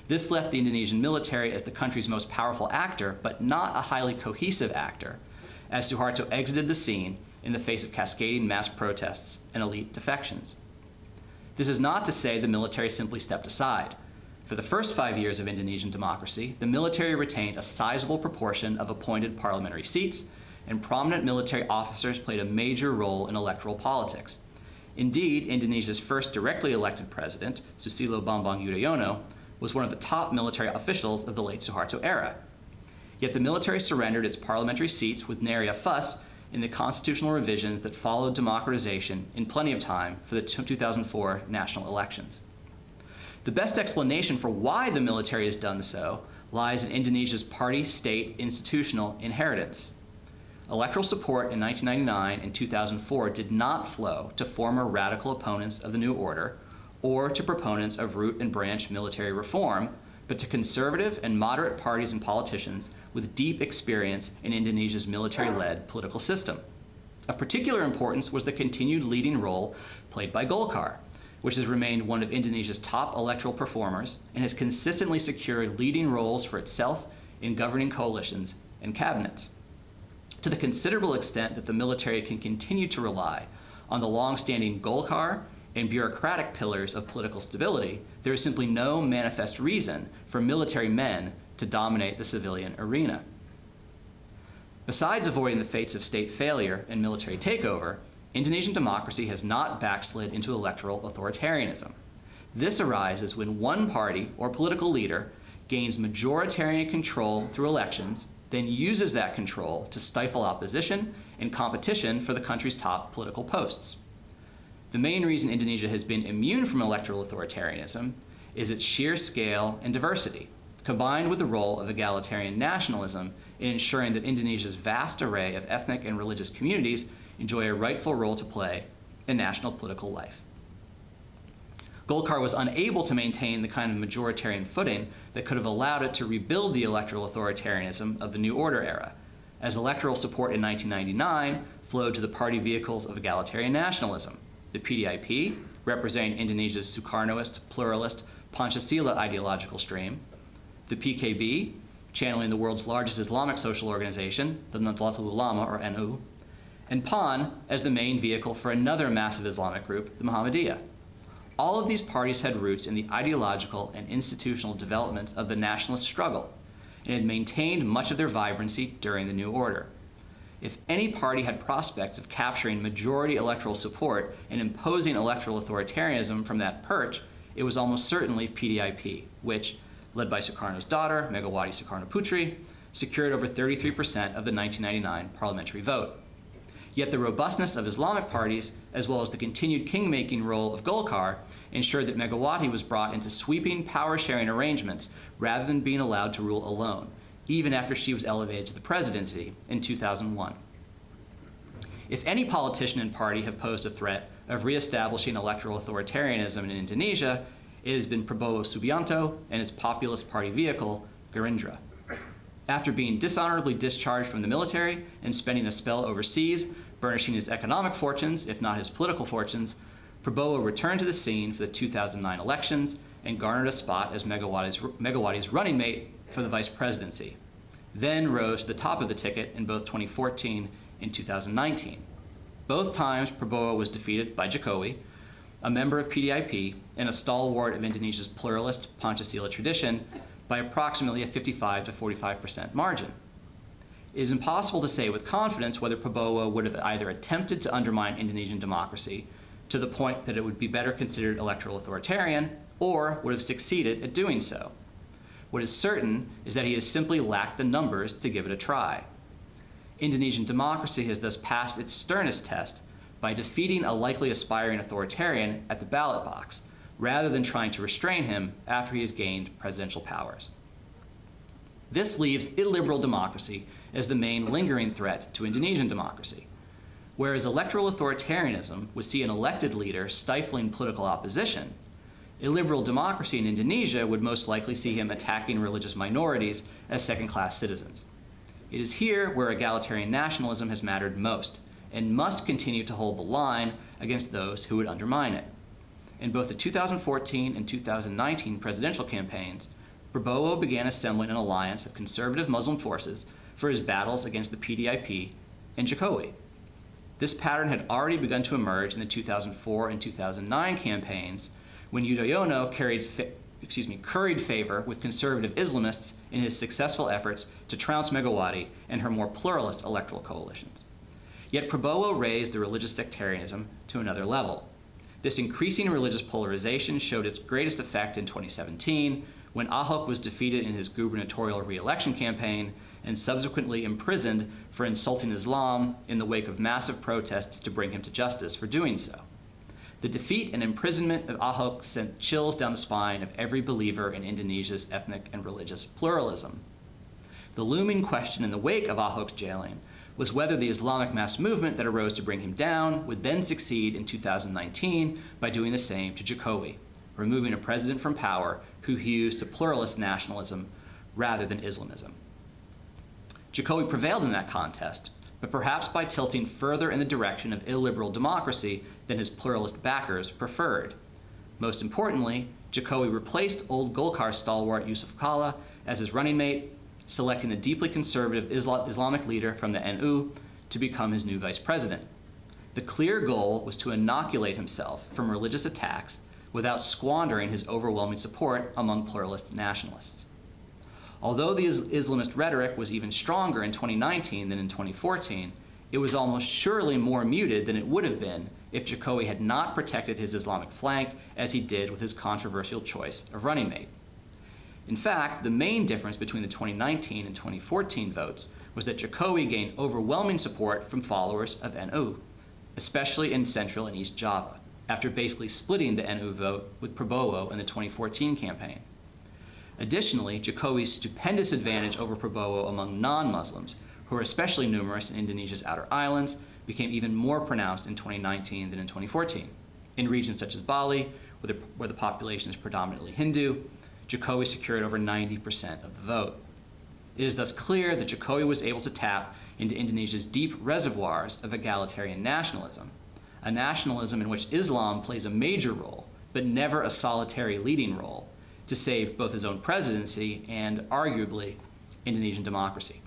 This left the Indonesian military as the country's most powerful actor, but not a highly cohesive actor, as Suharto exited the scene in the face of cascading mass protests and elite defections. This is not to say the military simply stepped aside. For the first 5 years of Indonesian democracy, the military retained a sizable proportion of appointed parliamentary seats, and prominent military officers played a major role in electoral politics. Indeed, Indonesia's first directly elected president, Susilo Bambang Yudhoyono, was one of the top military officials of the late Suharto era. Yet the military surrendered its parliamentary seats with nary a fuss in the constitutional revisions that followed democratization in plenty of time for the 2004 national elections. The best explanation for why the military has done so lies in Indonesia's party-state institutional inheritance. Electoral support in 1999 and 2004 did not flow to former radical opponents of the new order or to proponents of root and branch military reform, but to conservative and moderate parties and politicians with deep experience in Indonesia's military-led political system. Of particular importance was the continued leading role played by Golkar, which has remained one of Indonesia's top electoral performers and has consistently secured leading roles for itself in governing coalitions and cabinets. To the considerable extent that the military can continue to rely on the long-standing Golkar and bureaucratic pillars of political stability, there is simply no manifest reason for military men to dominate the civilian arena. Besides avoiding the fates of state failure and military takeover, Indonesian democracy has not backslid into electoral authoritarianism. This arises when one party or political leader gains majoritarian control through elections, then uses that control to stifle opposition and competition for the country's top political posts. The main reason Indonesia has been immune from electoral authoritarianism is its sheer scale and diversity, combined with the role of egalitarian nationalism in ensuring that Indonesia's vast array of ethnic and religious communities enjoy a rightful role to play in national political life. Golkar was unable to maintain the kind of majoritarian footing that could have allowed it to rebuild the electoral authoritarianism of the New Order era, as electoral support in 1999 flowed to the party vehicles of egalitarian nationalism, the PDIP, representing Indonesia's Sukarnoist, pluralist, Pancasila ideological stream, the PKB, channeling the world's largest Islamic social organization, the Nahdlatul Ulama, or NU, and PAN as the main vehicle for another massive Islamic group, the Muhammadiyah. All of these parties had roots in the ideological and institutional developments of the nationalist struggle and had maintained much of their vibrancy during the New Order. If any party had prospects of capturing majority electoral support and imposing electoral authoritarianism from that perch, it was almost certainly PDIP, which, led by Sukarno's daughter, Megawati Soekarno-Putri, secured over 33% of the 1999 parliamentary vote. Yet the robustness of Islamic parties, as well as the continued king-making role of Golkar, ensured that Megawati was brought into sweeping power-sharing arrangements rather than being allowed to rule alone, even after she was elevated to the presidency in 2001. If any politician and party have posed a threat of reestablishing electoral authoritarianism in Indonesia, it has been Prabowo Subianto and his populist party vehicle, Gerindra. After being dishonorably discharged from the military and spending a spell overseas, burnishing his economic fortunes, if not his political fortunes, Prabowo returned to the scene for the 2009 elections and garnered a spot as Megawati's running mate for the vice presidency, then rose to the top of the ticket in both 2014 and 2019. Both times, Prabowo was defeated by Jokowi, a member of PDIP and a stalwart of Indonesia's pluralist Pancasila tradition, by approximately a 55 to 45% margin. It is impossible to say with confidence whether Prabowo would have either attempted to undermine Indonesian democracy to the point that it would be better considered electoral authoritarian, or would have succeeded at doing so. What is certain is that he has simply lacked the numbers to give it a try. Indonesian democracy has thus passed its sternest test by defeating a likely aspiring authoritarian at the ballot box, rather than trying to restrain him after he has gained presidential powers. This leaves illiberal democracy as the main lingering threat to Indonesian democracy. Whereas electoral authoritarianism would see an elected leader stifling political opposition, illiberal democracy in Indonesia would most likely see him attacking religious minorities as second-class citizens. It is here where egalitarian nationalism has mattered most, and must continue to hold the line against those who would undermine it. In both the 2014 and 2019 presidential campaigns, Prabowo began assembling an alliance of conservative Muslim forces for his battles against the PDIP and Jokowi. This pattern had already begun to emerge in the 2004 and 2009 campaigns when Yudhoyono curried favor with conservative Islamists in his successful efforts to trounce Megawati and her more pluralist electoral coalitions. Yet Prabowo raised the religious sectarianism to another level. This increasing religious polarization showed its greatest effect in 2017 when Ahok was defeated in his gubernatorial re-election campaign and subsequently imprisoned for insulting Islam in the wake of massive protests to bring him to justice for doing so. The defeat and imprisonment of Ahok sent chills down the spine of every believer in Indonesia's ethnic and religious pluralism. The looming question in the wake of Ahok's jailing was whether the Islamic mass movement that arose to bring him down would then succeed in 2019 by doing the same to Jokowi, removing a president from power who hews to pluralist nationalism rather than Islamism. Jokowi prevailed in that contest, but perhaps by tilting further in the direction of illiberal democracy than his pluralist backers preferred. Most importantly, Jokowi replaced old Golkar stalwart Yusuf Kalla as his running mate, selecting a deeply conservative Islamic leader from the NU to become his new vice president. The clear goal was to inoculate himself from religious attacks without squandering his overwhelming support among pluralist nationalists. Although the Islamist rhetoric was even stronger in 2019 than in 2014, it was almost surely more muted than it would have been if Jokowi had not protected his Islamic flank as he did with his controversial choice of running mate. In fact, the main difference between the 2019 and 2014 votes was that Jokowi gained overwhelming support from followers of NU, especially in Central and East Java, after basically splitting the NU vote with Prabowo in the 2014 campaign. Additionally, Jokowi's stupendous advantage over Prabowo among non-Muslims, who are especially numerous in Indonesia's outer islands, became even more pronounced in 2019 than in 2014. In regions such as Bali, where the population is predominantly Hindu, Jokowi secured over 90% of the vote. It is thus clear that Jokowi was able to tap into Indonesia's deep reservoirs of egalitarian nationalism, a nationalism in which Islam plays a major role, but never a solitary leading role, to save both his own presidency and, arguably, Indonesian democracy.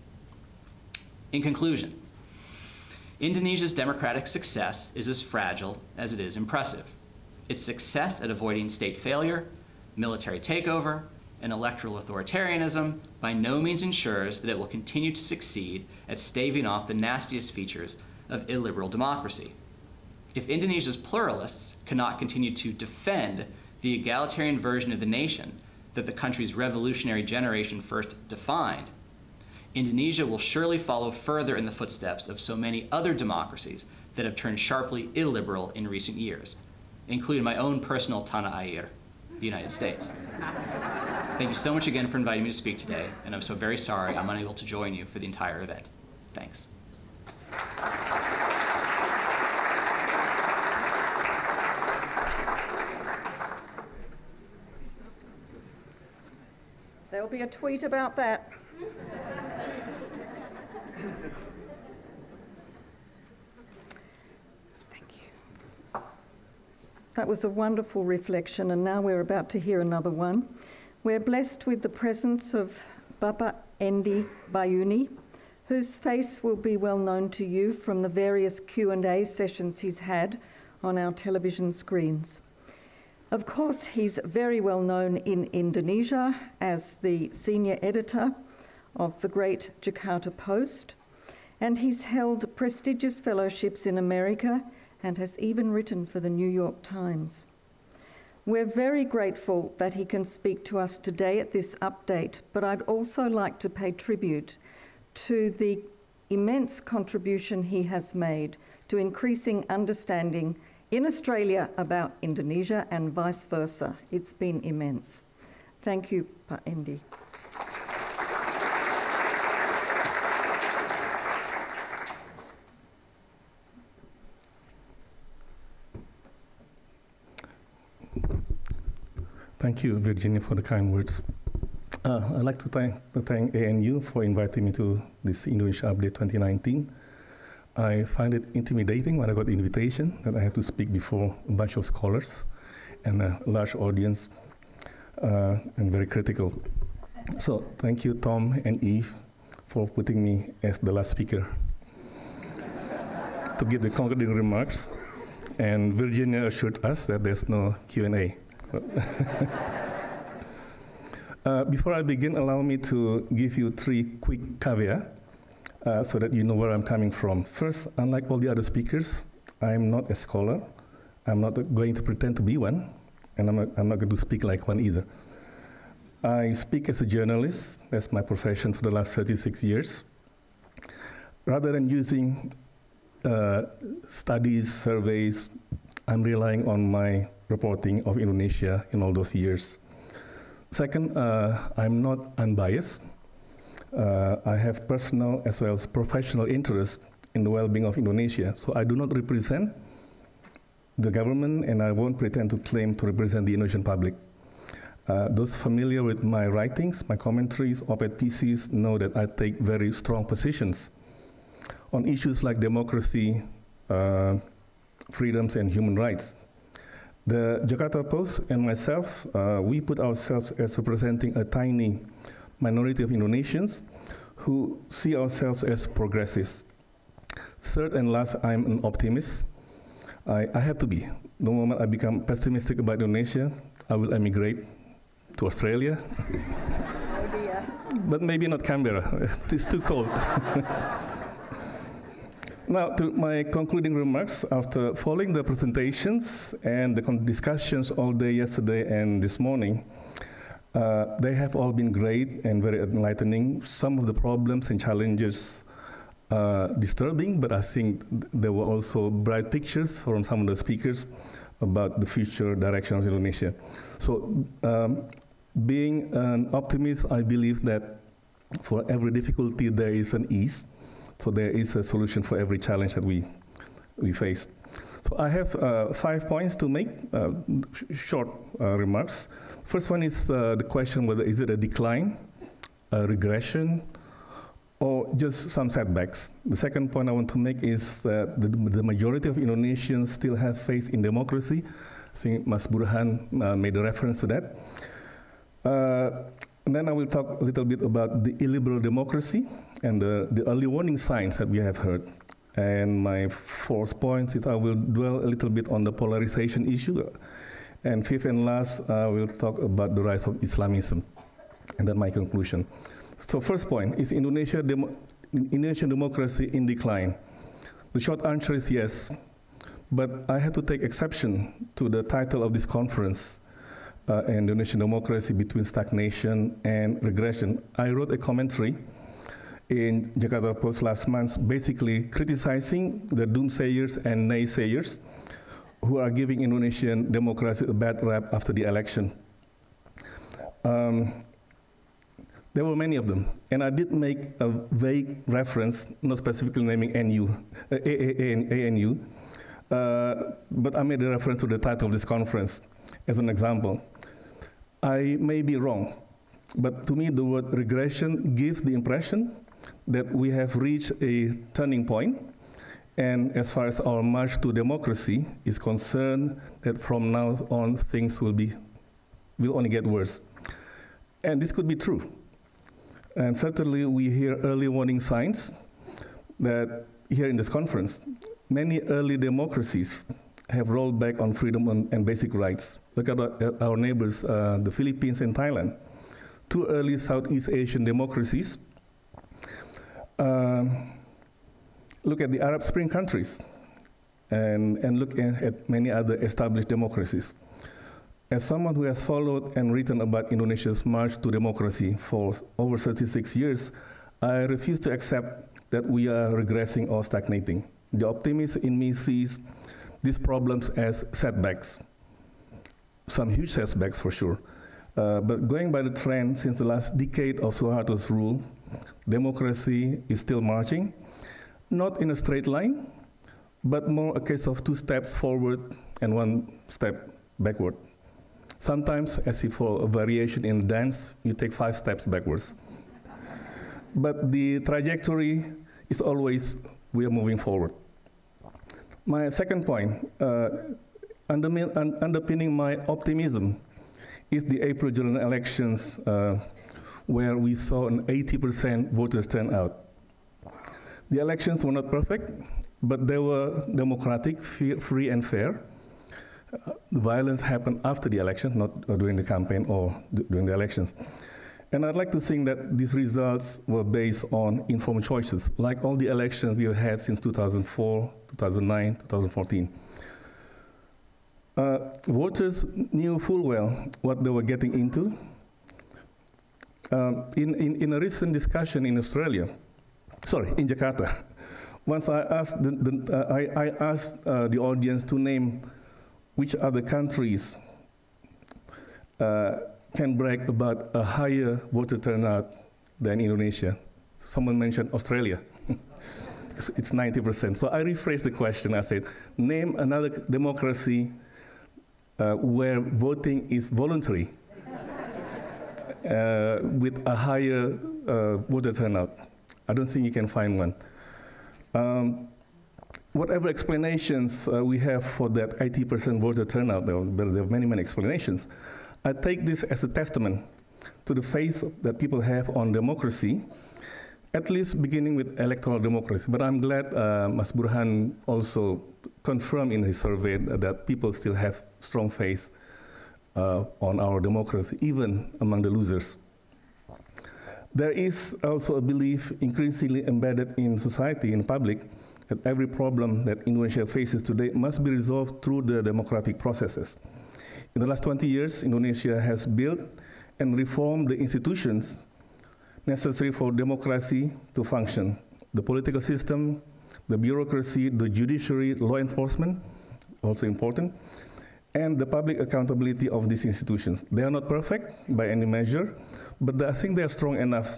In conclusion, Indonesia's democratic success is as fragile as it is impressive. Its success at avoiding state failure, military takeover, and electoral authoritarianism by no means ensures that it will continue to succeed at staving off the nastiest features of illiberal democracy. If Indonesia's pluralists cannot continue to defend the egalitarian version of the nation that the country's revolutionary generation first defined, Indonesia will surely follow further in the footsteps of so many other democracies that have turned sharply illiberal in recent years, including my own personal Tanah Air, the United States. Thank you so much again for inviting me to speak today, and I'm so very sorry I'm unable to join you for the entire event. Thanks. There'll be a tweet about that. Thank you. That was a wonderful reflection, and now we're about to hear another one. We're blessed with the presence of Bapak Endy Bayuni, whose face will be well known to you from the various Q&A sessions he's had on our television screens. Of course, he's very well known in Indonesia as the senior editor of the great Jakarta Post, and he's held prestigious fellowships in America and has even written for the New York Times. We're very grateful that he can speak to us today at this update, but I'd also like to pay tribute to the immense contribution he has made to increasing understanding in Australia about Indonesia and vice versa. It's been immense. Thank you, Pak Endy. Thank you, Virginia, for the kind words. I'd like to thank ANU for inviting me to this Indonesia Update 2019. I find it intimidating when I got the invitation that I have to speak before a bunch of scholars and a large audience, and very critical. So thank you, Tom and Eve, for putting me as the last speaker to give the concluding remarks. And Virginia assured us that there's no Q&A. Before I begin, allow me to give you 3 quick caveats so that you know where I'm coming from. First, unlike all the other speakers, I'm not a scholar. I'm not going to pretend to be one, and I'm not going to speak like one either. I speak as a journalist. That's my profession for the last 36 years. Rather than using studies, surveys, I'm relying on my reporting of Indonesia in all those years. Second, I'm not unbiased. I have personal as well as professional interest in the well-being of Indonesia. So I do not represent the government, and I won't pretend to claim to represent the Indonesian public. Those familiar with my writings, my commentaries, op-ed pieces, know that I take very strong positions on issues like democracy, freedoms, and human rights. The Jakarta Post and myself, we put ourselves as representing a tiny minority of Indonesians who see ourselves as progressives. Third and last, I'm an optimist. I have to be. The moment I become pessimistic about Indonesia, I will emigrate to Australia. Oh dear. But maybe not Canberra. It's too cold. Now, to my concluding remarks, after following the presentations and the discussions all day yesterday and this morning, they have all been great and very enlightening. Some of the problems and challenges are disturbing, but I think there were also bright pictures from some of the speakers about the future direction of Indonesia. So, being an optimist, I believe that for every difficulty there is an ease. So there is a solution for every challenge that we face. So I have 5 points to make, short remarks. First one is the question whether is it a decline, a regression, or just some setbacks. The second point I want to make is that the majority of Indonesians still have faith in democracy. I think Mas Burhan made a reference to that. And then I will talk a little bit about the illiberal democracy and the early warning signs that we have heard. And my fourth point is I will dwell a little bit on the polarization issue. And fifth and last, I will talk about the rise of Islamism. And then my conclusion. So first point, is Indonesian democracy in decline? The short answer is yes. But I have to take exception to the title of this conference, Indonesian democracy between stagnation and regression. I wrote a commentary in Jakarta Post last month, basically criticizing the doomsayers and naysayers who are giving Indonesian democracy a bad rap after the election. There were many of them, and I did make a vague reference, not specifically naming ANU, but I made a reference to the title of this conference as an example. I may be wrong, but to me the word regression gives the impression that we have reached a turning point, and as far as our march to democracy is concerned, that from now on things will only get worse. And this could be true. And certainly we hear early warning signs that here in this conference, many early democracies have rolled back on freedom and basic rights. Look at our neighbors, the Philippines and Thailand, two early Southeast Asian democracies. Look at the Arab Spring countries, and look at many other established democracies. As someone who has followed and written about Indonesia's march to democracy for over 36 years, I refuse to accept that we are regressing or stagnating. The optimist in me sees these problems as setbacks, some huge setbacks for sure. But going by the trend since the last decade of Suharto's rule, democracy is still marching, not in a straight line, but more a case of 2 steps forward and 1 step backward. Sometimes, as if for a variation in dance, you take 5 steps backwards. But the trajectory is always, we are moving forward. My second point, underpinning my optimism is the April general elections where we saw an 80% voters turnout. The elections were not perfect, but they were democratic, free and fair. The violence happened after the election, not during the campaign or during the elections. And I'd like to think that these results were based on informed choices, like all the elections we have had since 2004, 2009, 2014. Voters knew full well what they were getting into. In a recent discussion in Australia, in Jakarta, once I asked the audience to name which other countries can brag about a higher voter turnout than Indonesia. Someone mentioned Australia. It's 90%. So I rephrased the question. I said, name another democracy where voting is voluntary with a higher voter turnout. I don't think you can find one. Whatever explanations we have for that 80% voter turnout, there are many, many explanations. I take this as a testament to the faith that people have on democracy, at least beginning with electoral democracy. But I'm glad Mas Burhan also confirmed in his survey that people still have strong faith on our democracy, even among the losers. There is also a belief increasingly embedded in society, in public, that every problem that Indonesia faces today must be resolved through the democratic processes. In the last 20 years, Indonesia has built and reformed the institutions necessary for democracy to function. The political system, the bureaucracy, the judiciary, law enforcement, also important, and the public accountability of these institutions. They are not perfect by any measure, but I think they are strong enough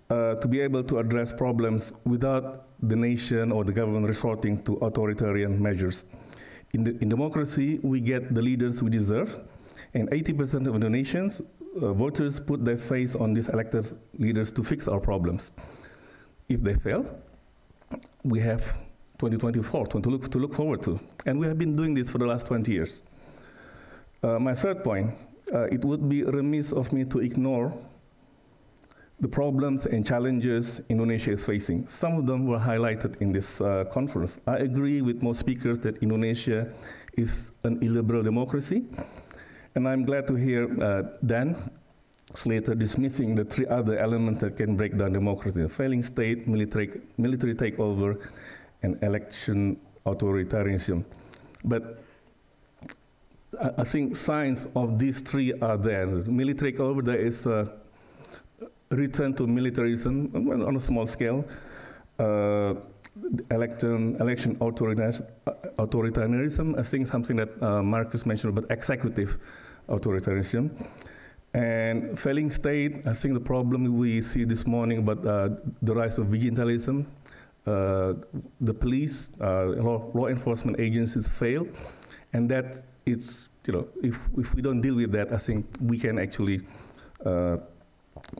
to be able to address problems without the nation or the government resorting to authoritarian measures. In democracy, we get the leaders we deserve, and 80% of Indonesians, voters put their faith on these elected leaders to fix our problems. If they fail, we have 2024 to look forward to. And we have been doing this for the last 20 years. My third point, it would be remiss of me to ignore the problems and challenges Indonesia is facing. Some of them were highlighted in this conference. I agree with most speakers that Indonesia is an illiberal democracy, and I'm glad to hear Dan Slater dismissing the three other elements that can break down democracy: a failing state, military takeover, and election authoritarianism. But I think signs of these three are there. Military takeover, there is a return to militarism on a small scale. Election authoritarianism, I think something that Marcus mentioned about executive authoritarianism. And failing state, I think the problem we see this morning about the rise of vigilantism, the police, law enforcement agencies fail, and that it's, if we don't deal with that, I think we can actually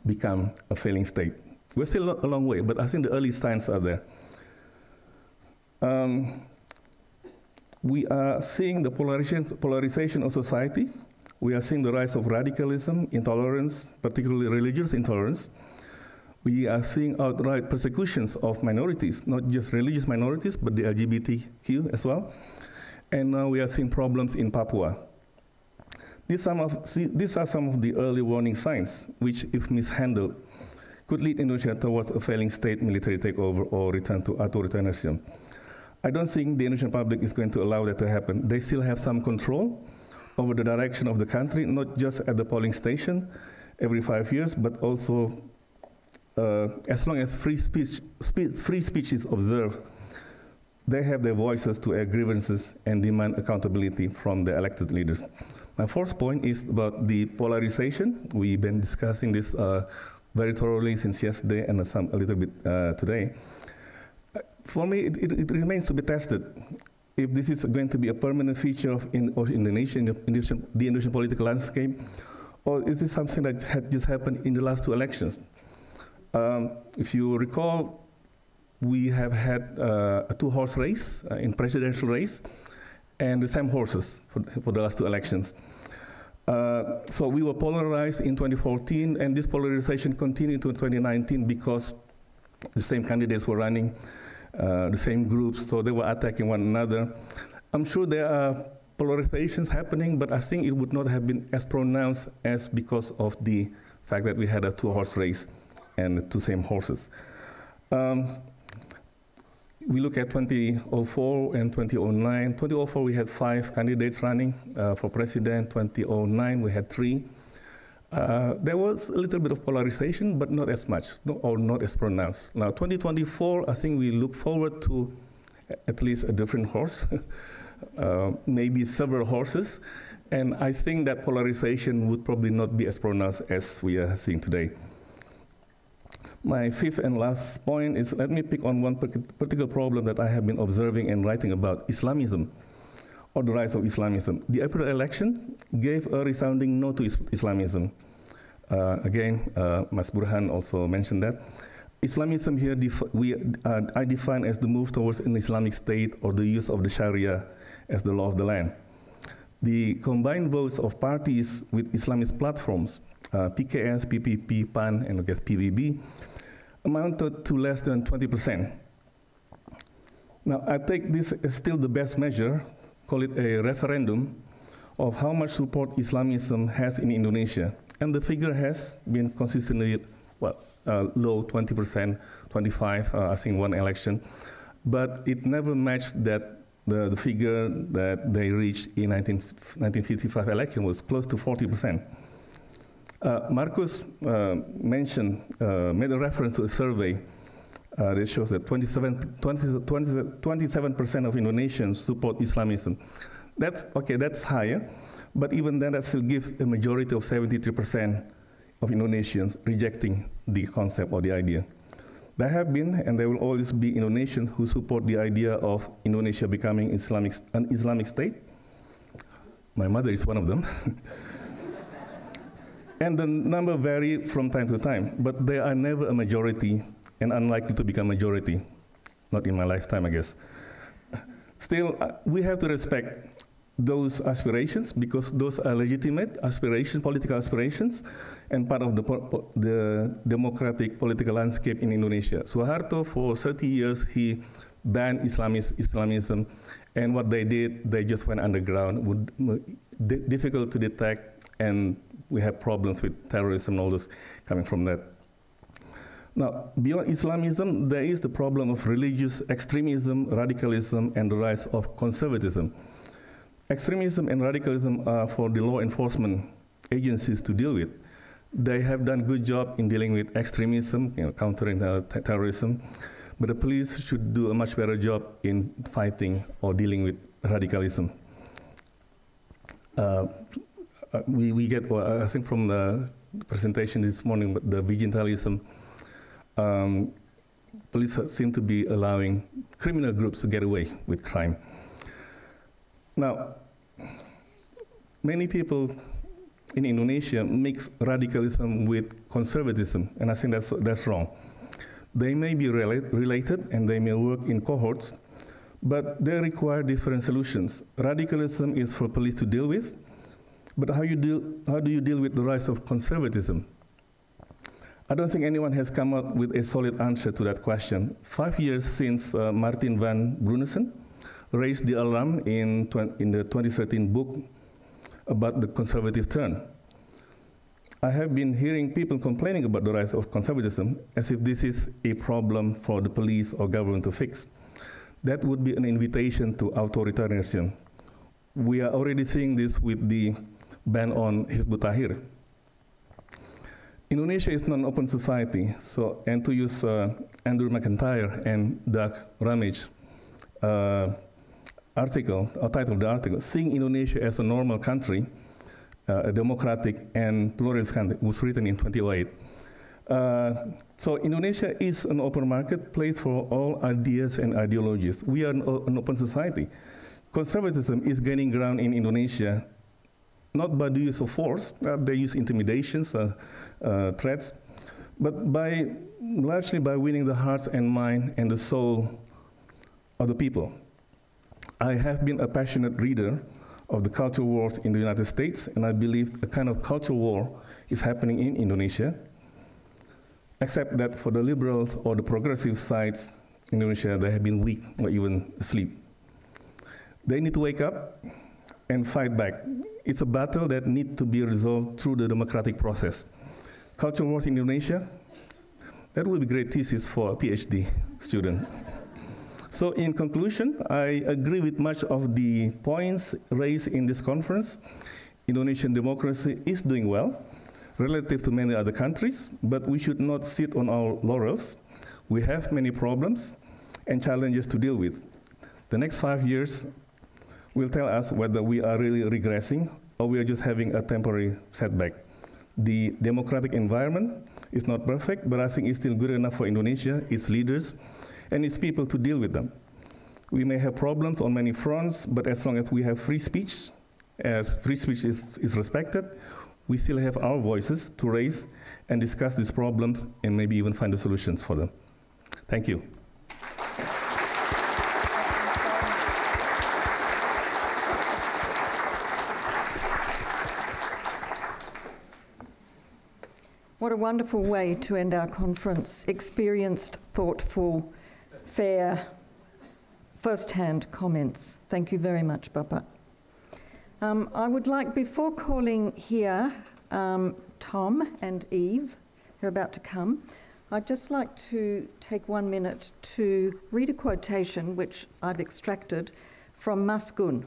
become a failing state. We're still a long way, but I think the early signs are there. We are seeing the polarization of society. We are seeing the rise of radicalism, intolerance, particularly religious intolerance. We are seeing outright persecutions of minorities, not just religious minorities, but the LGBTQ as well. And now we are seeing problems in Papua. These are some of the early warning signs, which, if mishandled, could lead Indonesia towards a failing state, military takeover, or return to authoritarianism. I don't think the Indonesian public is going to allow that to happen. They still have some control over the direction of the country, not just at the polling station every 5 years, but also as long as free speech is observed, they have their voices to air grievances and demand accountability from the elected leaders. My fourth point is about the polarization. We've been discussing this very thoroughly since yesterday and a little bit today. For me, it remains to be tested if this is going to be a permanent feature of Indonesia, the Indonesian political landscape, or is this something that had just happened in the last two elections? If you recall, we have had a two-horse race in presidential race, and the same horses for the last two elections. So we were polarized in 2014, and this polarization continued to 2019 because the same candidates were running, the same groups, so they were attacking one another. I'm sure there are polarizations happening, but I think it would not have been as pronounced as because of the fact that we had a two-horse race and the two same horses. We look at 2004 and 2009. 2004, we had 5 candidates running for president. 2009, we had 3. There was a little bit of polarization, but not as much, or not as pronounced. Now, 2024, I think we look forward to at least a different horse, maybe several horses, and I think that polarization would probably not be as pronounced as we are seeing today. My fifth and last point is, let me pick on one particular problem that I have been observing and writing about, Islamism, or the rise of Islamism. The April election gave a resounding no to Islamism. Again, Mas Burhan also mentioned that. Islamism here, I define as the move towards an Islamic state or the use of the Sharia as the law of the land. The combined votes of parties with Islamist platforms, PKS, PPP, PAN, and I guess PBB, amounted to less than 20%. Now, I take this as still the best measure, call it a referendum, of how much support Islamism has in Indonesia. And the figure has been consistently, well, low, 20%, 25%, I think one election. But it never matched that the figure that they reached in 1955 election was close to 40%. Marcus made a reference to a survey that shows that 27% of Indonesians support Islamism. That's okay, that's higher, but even then that still gives a majority of 73% of Indonesians rejecting the concept or the idea. There have been, and there will always be, Indonesians who support the idea of Indonesia becoming an Islamic state. My mother is one of them. And the number vary from time to time, but they are never a majority and unlikely to become majority. Not in my lifetime, I guess. Still, we have to respect those aspirations because those are legitimate aspirations, political aspirations, and part of the democratic political landscape in Indonesia. Suharto, for 30 years, he banned Islamism, and what they did, they just went underground, difficult to detect, and we have problems with terrorism and all this coming from that. Now, beyond Islamism, there is the problem of religious extremism, radicalism, and the rise of conservatism. Extremism and radicalism are for the law enforcement agencies to deal with. They have done a good job in dealing with extremism, countering terrorism, but the police should do a much better job in fighting or dealing with radicalism. We get, I think from the presentation this morning, the vigilantism, police seem to be allowing criminal groups to get away with crime. Now, many people in Indonesia mix radicalism with conservatism, and I think that's wrong. They may be related and they may work in cohorts, but they require different solutions. Radicalism is for police to deal with, but how do you deal with the rise of conservatism? I don't think anyone has come up with a solid answer to that question. 5 years since Martin van Brunesen raised the alarm in the 2013 book about the conservative turn. I have been hearing people complaining about the rise of conservatism as if this is a problem for the police or government to fix. That would be an invitation to authoritarianism. We are already seeing this with the ban on Hizbut Tahrir. Indonesia is not an open society, and to use Andrew McIntyre and Doug Ramage title of the article, Seeing Indonesia as a Normal Country, a Democratic and Pluralist Country, was written in 2008. So Indonesia is an open marketplace for all ideas and ideologies. We are an open society. Conservatism is gaining ground in Indonesia, not by the use of force, they use intimidations, threats, but largely by winning the hearts and mind and the soul of the people. I have been a passionate reader of the culture wars in the United States, and I believe a kind of culture war is happening in Indonesia, except that for the liberals or the progressive sides in Indonesia, they have been weak or even asleep. They need to wake up and fight back. It's a battle that needs to be resolved through the democratic process. Culture wars in Indonesia, that would be a great thesis for a PhD student. So in conclusion, I agree with much of the points raised in this conference. Indonesian democracy is doing well. relative to many other countries, but we should not sit on our laurels. We have many problems and challenges to deal with. The next 5 years will tell us whether we are really regressing or we are just having a temporary setback. The democratic environment is not perfect, but I think it's still good enough for Indonesia, its leaders, and its people to deal with them. We may have problems on many fronts, but as long as we have free speech, as free speech is respected, we still have our voices to raise and discuss these problems and maybe even find the solutions for them. Thank you. What a wonderful way to end our conference. Experienced, thoughtful, fair, first-hand comments. Thank you very much, Bapak. I would like, before calling here Tom and Eve, who are about to come, I'd just like to take 1 minute to read a quotation which I've extracted from Mas Gun,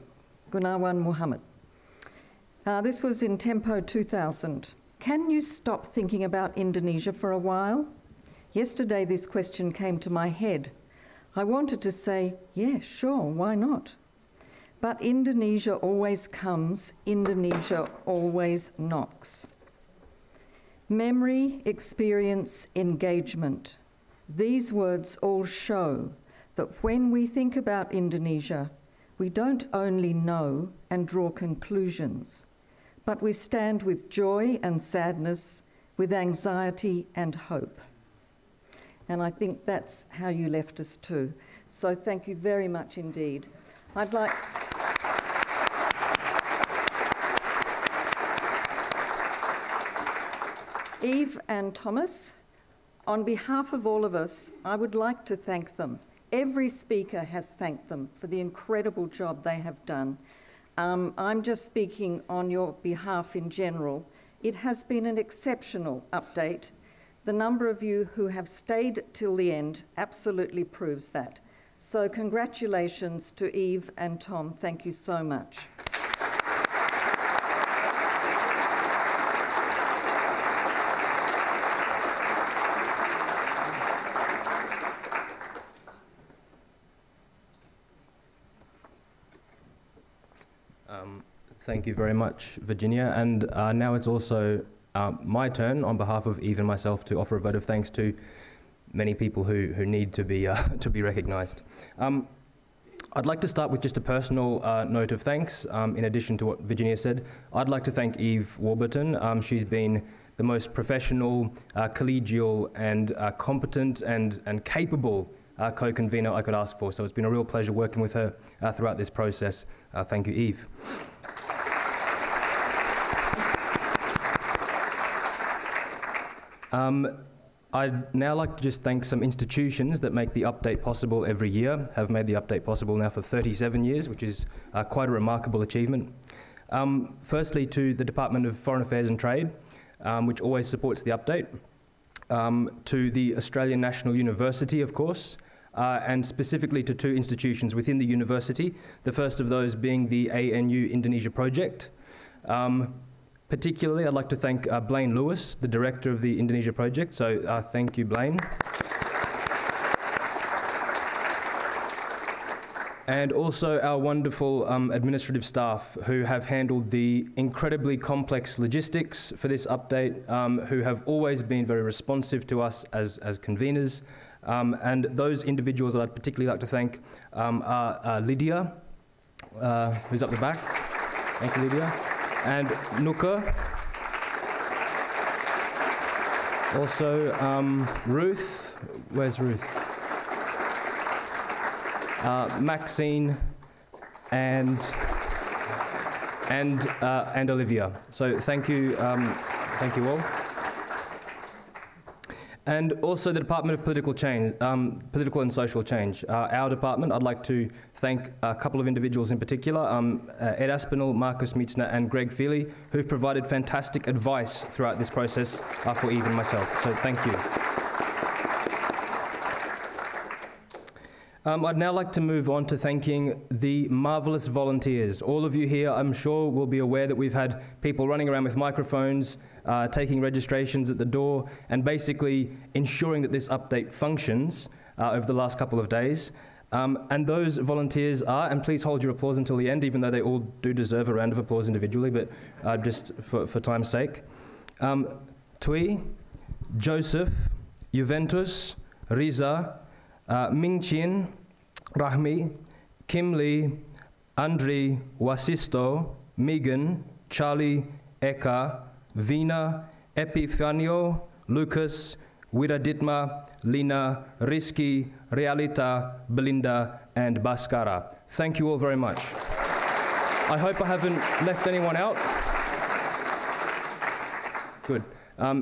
Gunawan Muhammad. This was in Tempo 2000. Can you stop thinking about Indonesia for a while? Yesterday this question came to my head. I wanted to say, yeah, sure, why not? But Indonesia always comes, Indonesia always knocks. Memory, experience, engagement. These words all show that when we think about Indonesia, we don't only know and draw conclusions, but we stand with joy and sadness, with anxiety and hope. And I think that's how you left us too. So thank you very much indeed. I'd like... Eve and Thomas, on behalf of all of us, I would like to thank them. Every speaker has thanked them for the incredible job they have done. I'm just speaking on your behalf in general. It has been an exceptional update. The number of you who have stayed till the end absolutely proves that. So congratulations to Eve and Tom. Thank you so much. Thank you very much, Virginia. And now it's also my turn, on behalf of Eve and myself, to offer a vote of thanks to many people who need to be recognised. I'd like to start with just a personal note of thanks. In addition to what Virginia said, I'd like to thank Eve Warburton. She's been the most professional, collegial, and competent and capable co-convener I could ask for. So it's been a real pleasure working with her throughout this process. Thank you, Eve. I'd now like to just thank some institutions that make the update possible every year, have made the update possible now for 37 years, which is quite a remarkable achievement. Firstly, to the Department of Foreign Affairs and Trade, which always supports the update. To the Australian National University, of course, and specifically to two institutions within the university, the first of those being the ANU Indonesia project. Particularly, I'd like to thank Blaine Lewis, the director of the Indonesia project, so thank you, Blaine. And also our wonderful administrative staff who have handled the incredibly complex logistics for this update, who have always been very responsive to us as conveners. And those individuals that I'd particularly like to thank are Lydia, who's up the back. Thank you, Lydia. And Nuka. Also, Ruth. Where's Ruth? Maxine and Olivia. So thank you all. And also the Department of Political Change, Political and Social Change. Our department, I'd like to thank a couple of individuals in particular, Ed Aspinall, Marcus Mietzner, and Greg Feely, who've provided fantastic advice throughout this process for Eve and myself. So thank you. I'd now like to move on to thanking the marvellous volunteers. All of you here, I'm sure, will be aware that we've had people running around with microphones, taking registrations at the door, and basically ensuring that this update functions over the last couple of days. And those volunteers are, and please hold your applause until the end, even though they all do deserve a round of applause individually, but just for time's sake. Tui, Joseph, Juventus, Riza, Ming Chin, Rahmi, Kim Lee, Andri, Wasisto, Megan, Charlie, Eka, Vina, Epifanio, Lucas, Wiraditma, Lina, Rizky, Realita, Belinda, and Baskara. Thank you all very much. I hope I haven't left anyone out. Good.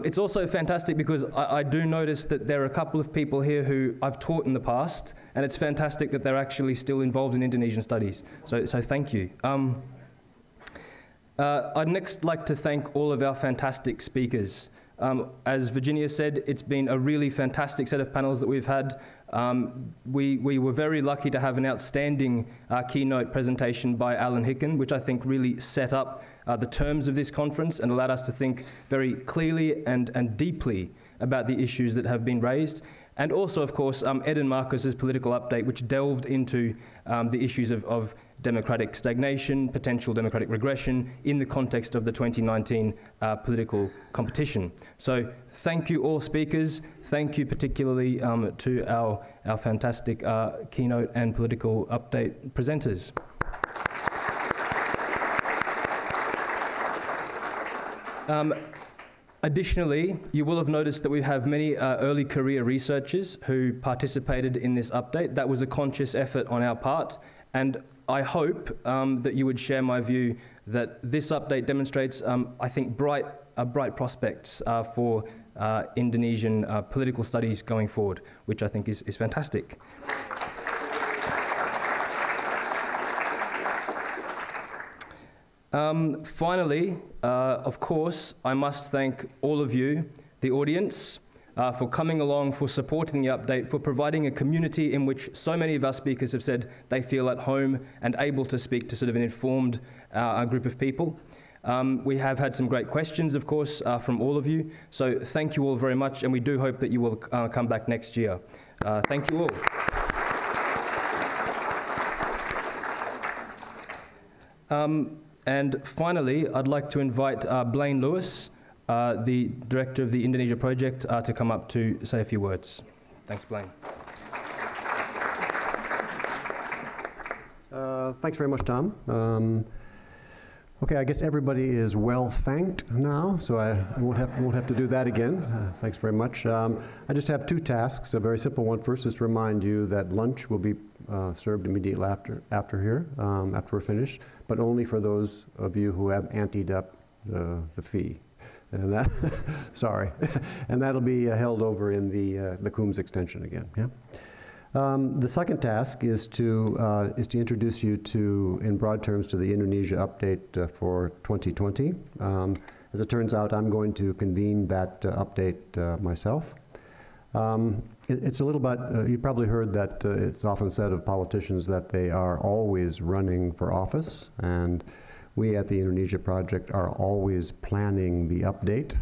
It's also fantastic because I do notice that there are a couple of people here who I've taught in the past, and it's fantastic that they're actually still involved in Indonesian studies. So thank you. I'd next like to thank all of our fantastic speakers. As Virginia said, it's been a really fantastic set of panels that we've had. We were very lucky to have an outstanding keynote presentation by Alan Hicken, which I think really set up the terms of this conference and allowed us to think very clearly and deeply about the issues that have been raised. And also, of course, Ed and Marcus's political update, which delved into the issues of democratic stagnation, potential democratic regression in the context of the 2019 political competition. So thank you all speakers. Thank you particularly to our fantastic keynote and political update presenters. Additionally, you will have noticed that we have many early career researchers who participated in this update. That was a conscious effort on our part, and I hope that you would share my view that this update demonstrates, I think, bright prospects for Indonesian political studies going forward, which I think is fantastic. Finally, of course, I must thank all of you, the audience, for coming along, for supporting the update, for providing a community in which so many of our speakers have said they feel at home and able to speak to sort of an informed group of people. We have had some great questions, of course, from all of you. So thank you all very much, and we do hope that you will come back next year. Thank you all. And finally, I'd like to invite Blaine Lewis, the director of the Indonesia project, to come up to say a few words. Thanks, Blaine. Thanks very much, Tom. Okay, I guess everybody is well thanked now, so I won't have to do that again. Thanks very much. I just have two tasks. A very simple one first is to remind you that lunch will be served immediately after here, after we're finished, but only for those of you who have anteed up the fee. And that, sorry, and that'll be held over in the Coombs extension again. Yeah. The second task is to introduce you to, in broad terms, to the Indonesia update for 2020. As it turns out, I'm going to convene that update myself. It's a little bit, you probably heard that it's often said of politicians that they are always running for office, and we at the Indonesia Project are always planning the update.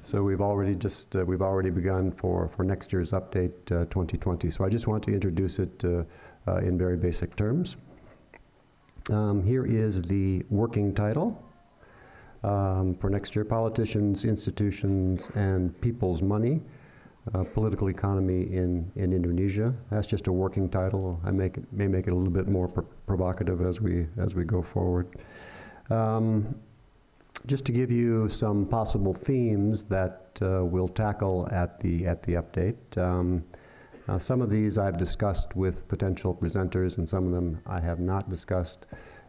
So we've already begun for next year's update 2020. So I just want to introduce it in very basic terms. Here is the working title for next year: Politicians, Institutions, and People's Money. Political economy in Indonesia. That's just a working title. I may make it a little bit more provocative as we go forward. Just to give you some possible themes that we'll tackle at the update. Some of these I've discussed with potential presenters, and some of them I have not discussed.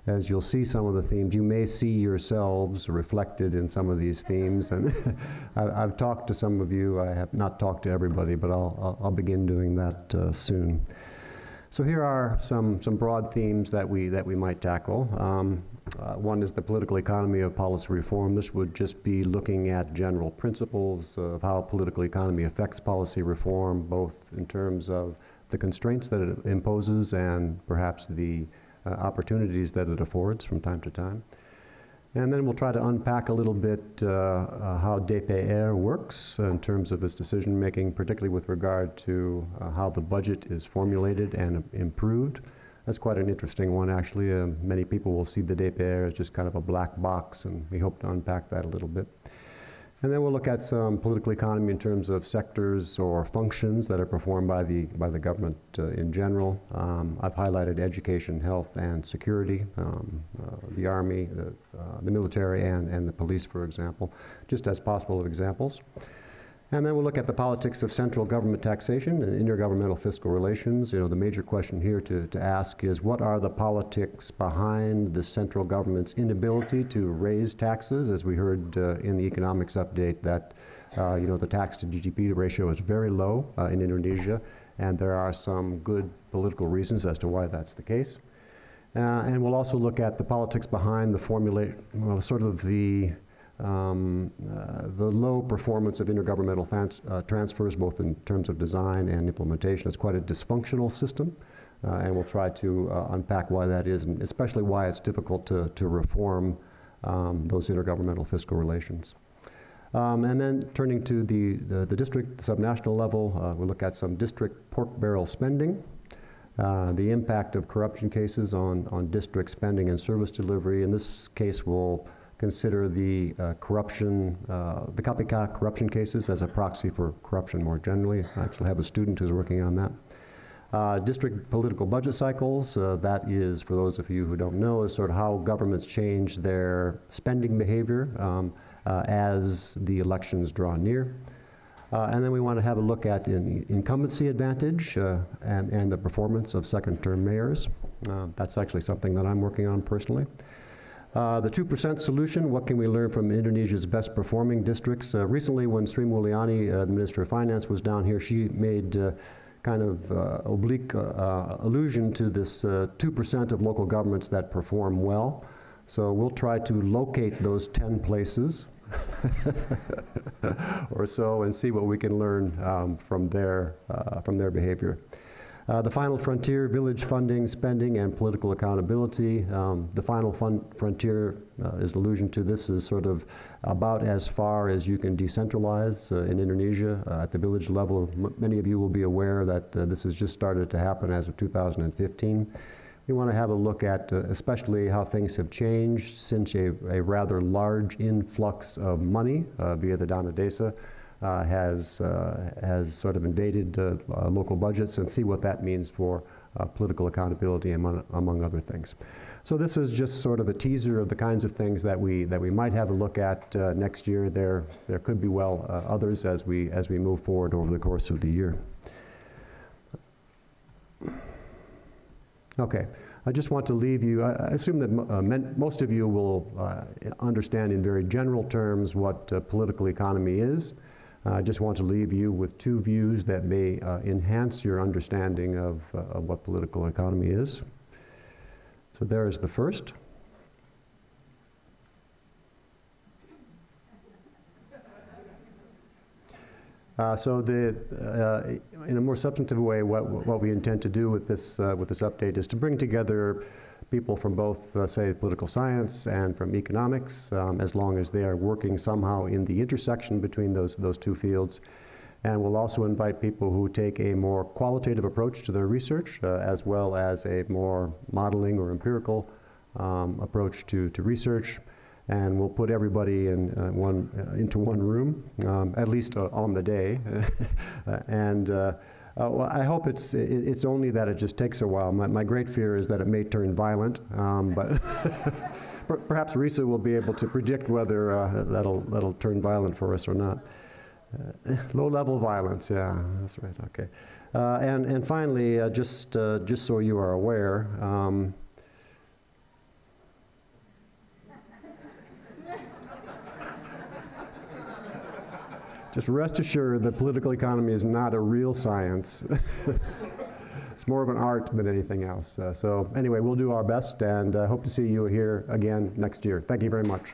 As you'll see some of the themes, you may see yourselves reflected in some of these themes. And I've talked to some of you. I have not talked to everybody, but I'll begin doing that soon. So here are some broad themes that we might tackle. One is the political economy of policy reform. This would just be looking at general principles of how political economy affects policy reform, both in terms of the constraints that it imposes and perhaps the opportunities that it affords from time to time. And then we'll try to unpack a little bit how DPR works in terms of its decision-making, particularly with regard to how the budget is formulated and improved. That's quite an interesting one, actually. Many people will see the DPR as just kind of a black box, and we hope to unpack that a little bit. And then we'll look at some political economy in terms of sectors or functions that are performed by the government in general. I've highlighted education, health, and security, the army, the military, and the police, for example, just as possible examples. And then we'll look at the politics of central government taxation and intergovernmental fiscal relations. You know, the major question here to ask is, what are the politics behind the central government's inability to raise taxes? As we heard in the economics update, that you know, the tax to GDP ratio is very low in Indonesia, and there are some good political reasons as to why that's the case. And we'll also look at the politics behind the the low performance of intergovernmental transfers, both in terms of design and implementation. It's quite a dysfunctional system, and we'll try to unpack why that is, and especially why it's difficult to reform those intergovernmental fiscal relations. And then turning to the district, the subnational level, we'll look at some district pork barrel spending, the impact of corruption cases on district spending and service delivery. In this case, we'll consider the corruption, the copycat corruption cases as a proxy for corruption more generally. I actually have a student who's working on that. District political budget cycles, that is, for those of you who don't know, is sort of how governments change their spending behavior as the elections draw near. And then we want to have a look at incumbency advantage and the performance of second-term mayors. That's actually something that I'm working on personally. The 2% solution, what can we learn from Indonesia's best performing districts? Recently, when Sri Mulyani, the Minister of Finance, was down here, she made kind of oblique allusion to this 2% of local governments that perform well. So we'll try to locate those 10 places or so and see what we can learn from their behavior. The final frontier, village funding, spending, and political accountability. The final frontier is allusion to this is sort of about as far as you can decentralize in Indonesia at the village level. Many of you will be aware that this has just started to happen as of 2015. We want to have a look at especially how things have changed since a rather large influx of money via the Dana Desa has sort of invaded local budgets, and see what that means for political accountability among other things. So this is just sort of a teaser of the kinds of things that we might have a look at next year. There could be others as we move forward over the course of the year. Okay, I just want to leave you, I assume that most of you will understand in very general terms what political economy is. I just want to leave you with two views that may enhance your understanding of what political economy is. So there is the first. In a more substantive way, what we intend to do with this update is to bring together people from both, say, political science and from economics, as long as they are working somehow in the intersection between those two fields. And we'll also invite people who take a more qualitative approach to their research, as well as a more modeling or empirical approach to research. And we'll put everybody into one room, at least on the day. And well, I hope it's only that it just takes a while. My great fear is that it may turn violent, but perhaps Risa will be able to predict whether that'll turn violent for us or not. Low-level violence, yeah, that's right. Okay, and finally, just so you are aware. Just rest assured that political economy is not a real science. It's more of an art than anything else. So anyway, we'll do our best, and hope to see you here again next year. Thank you very much.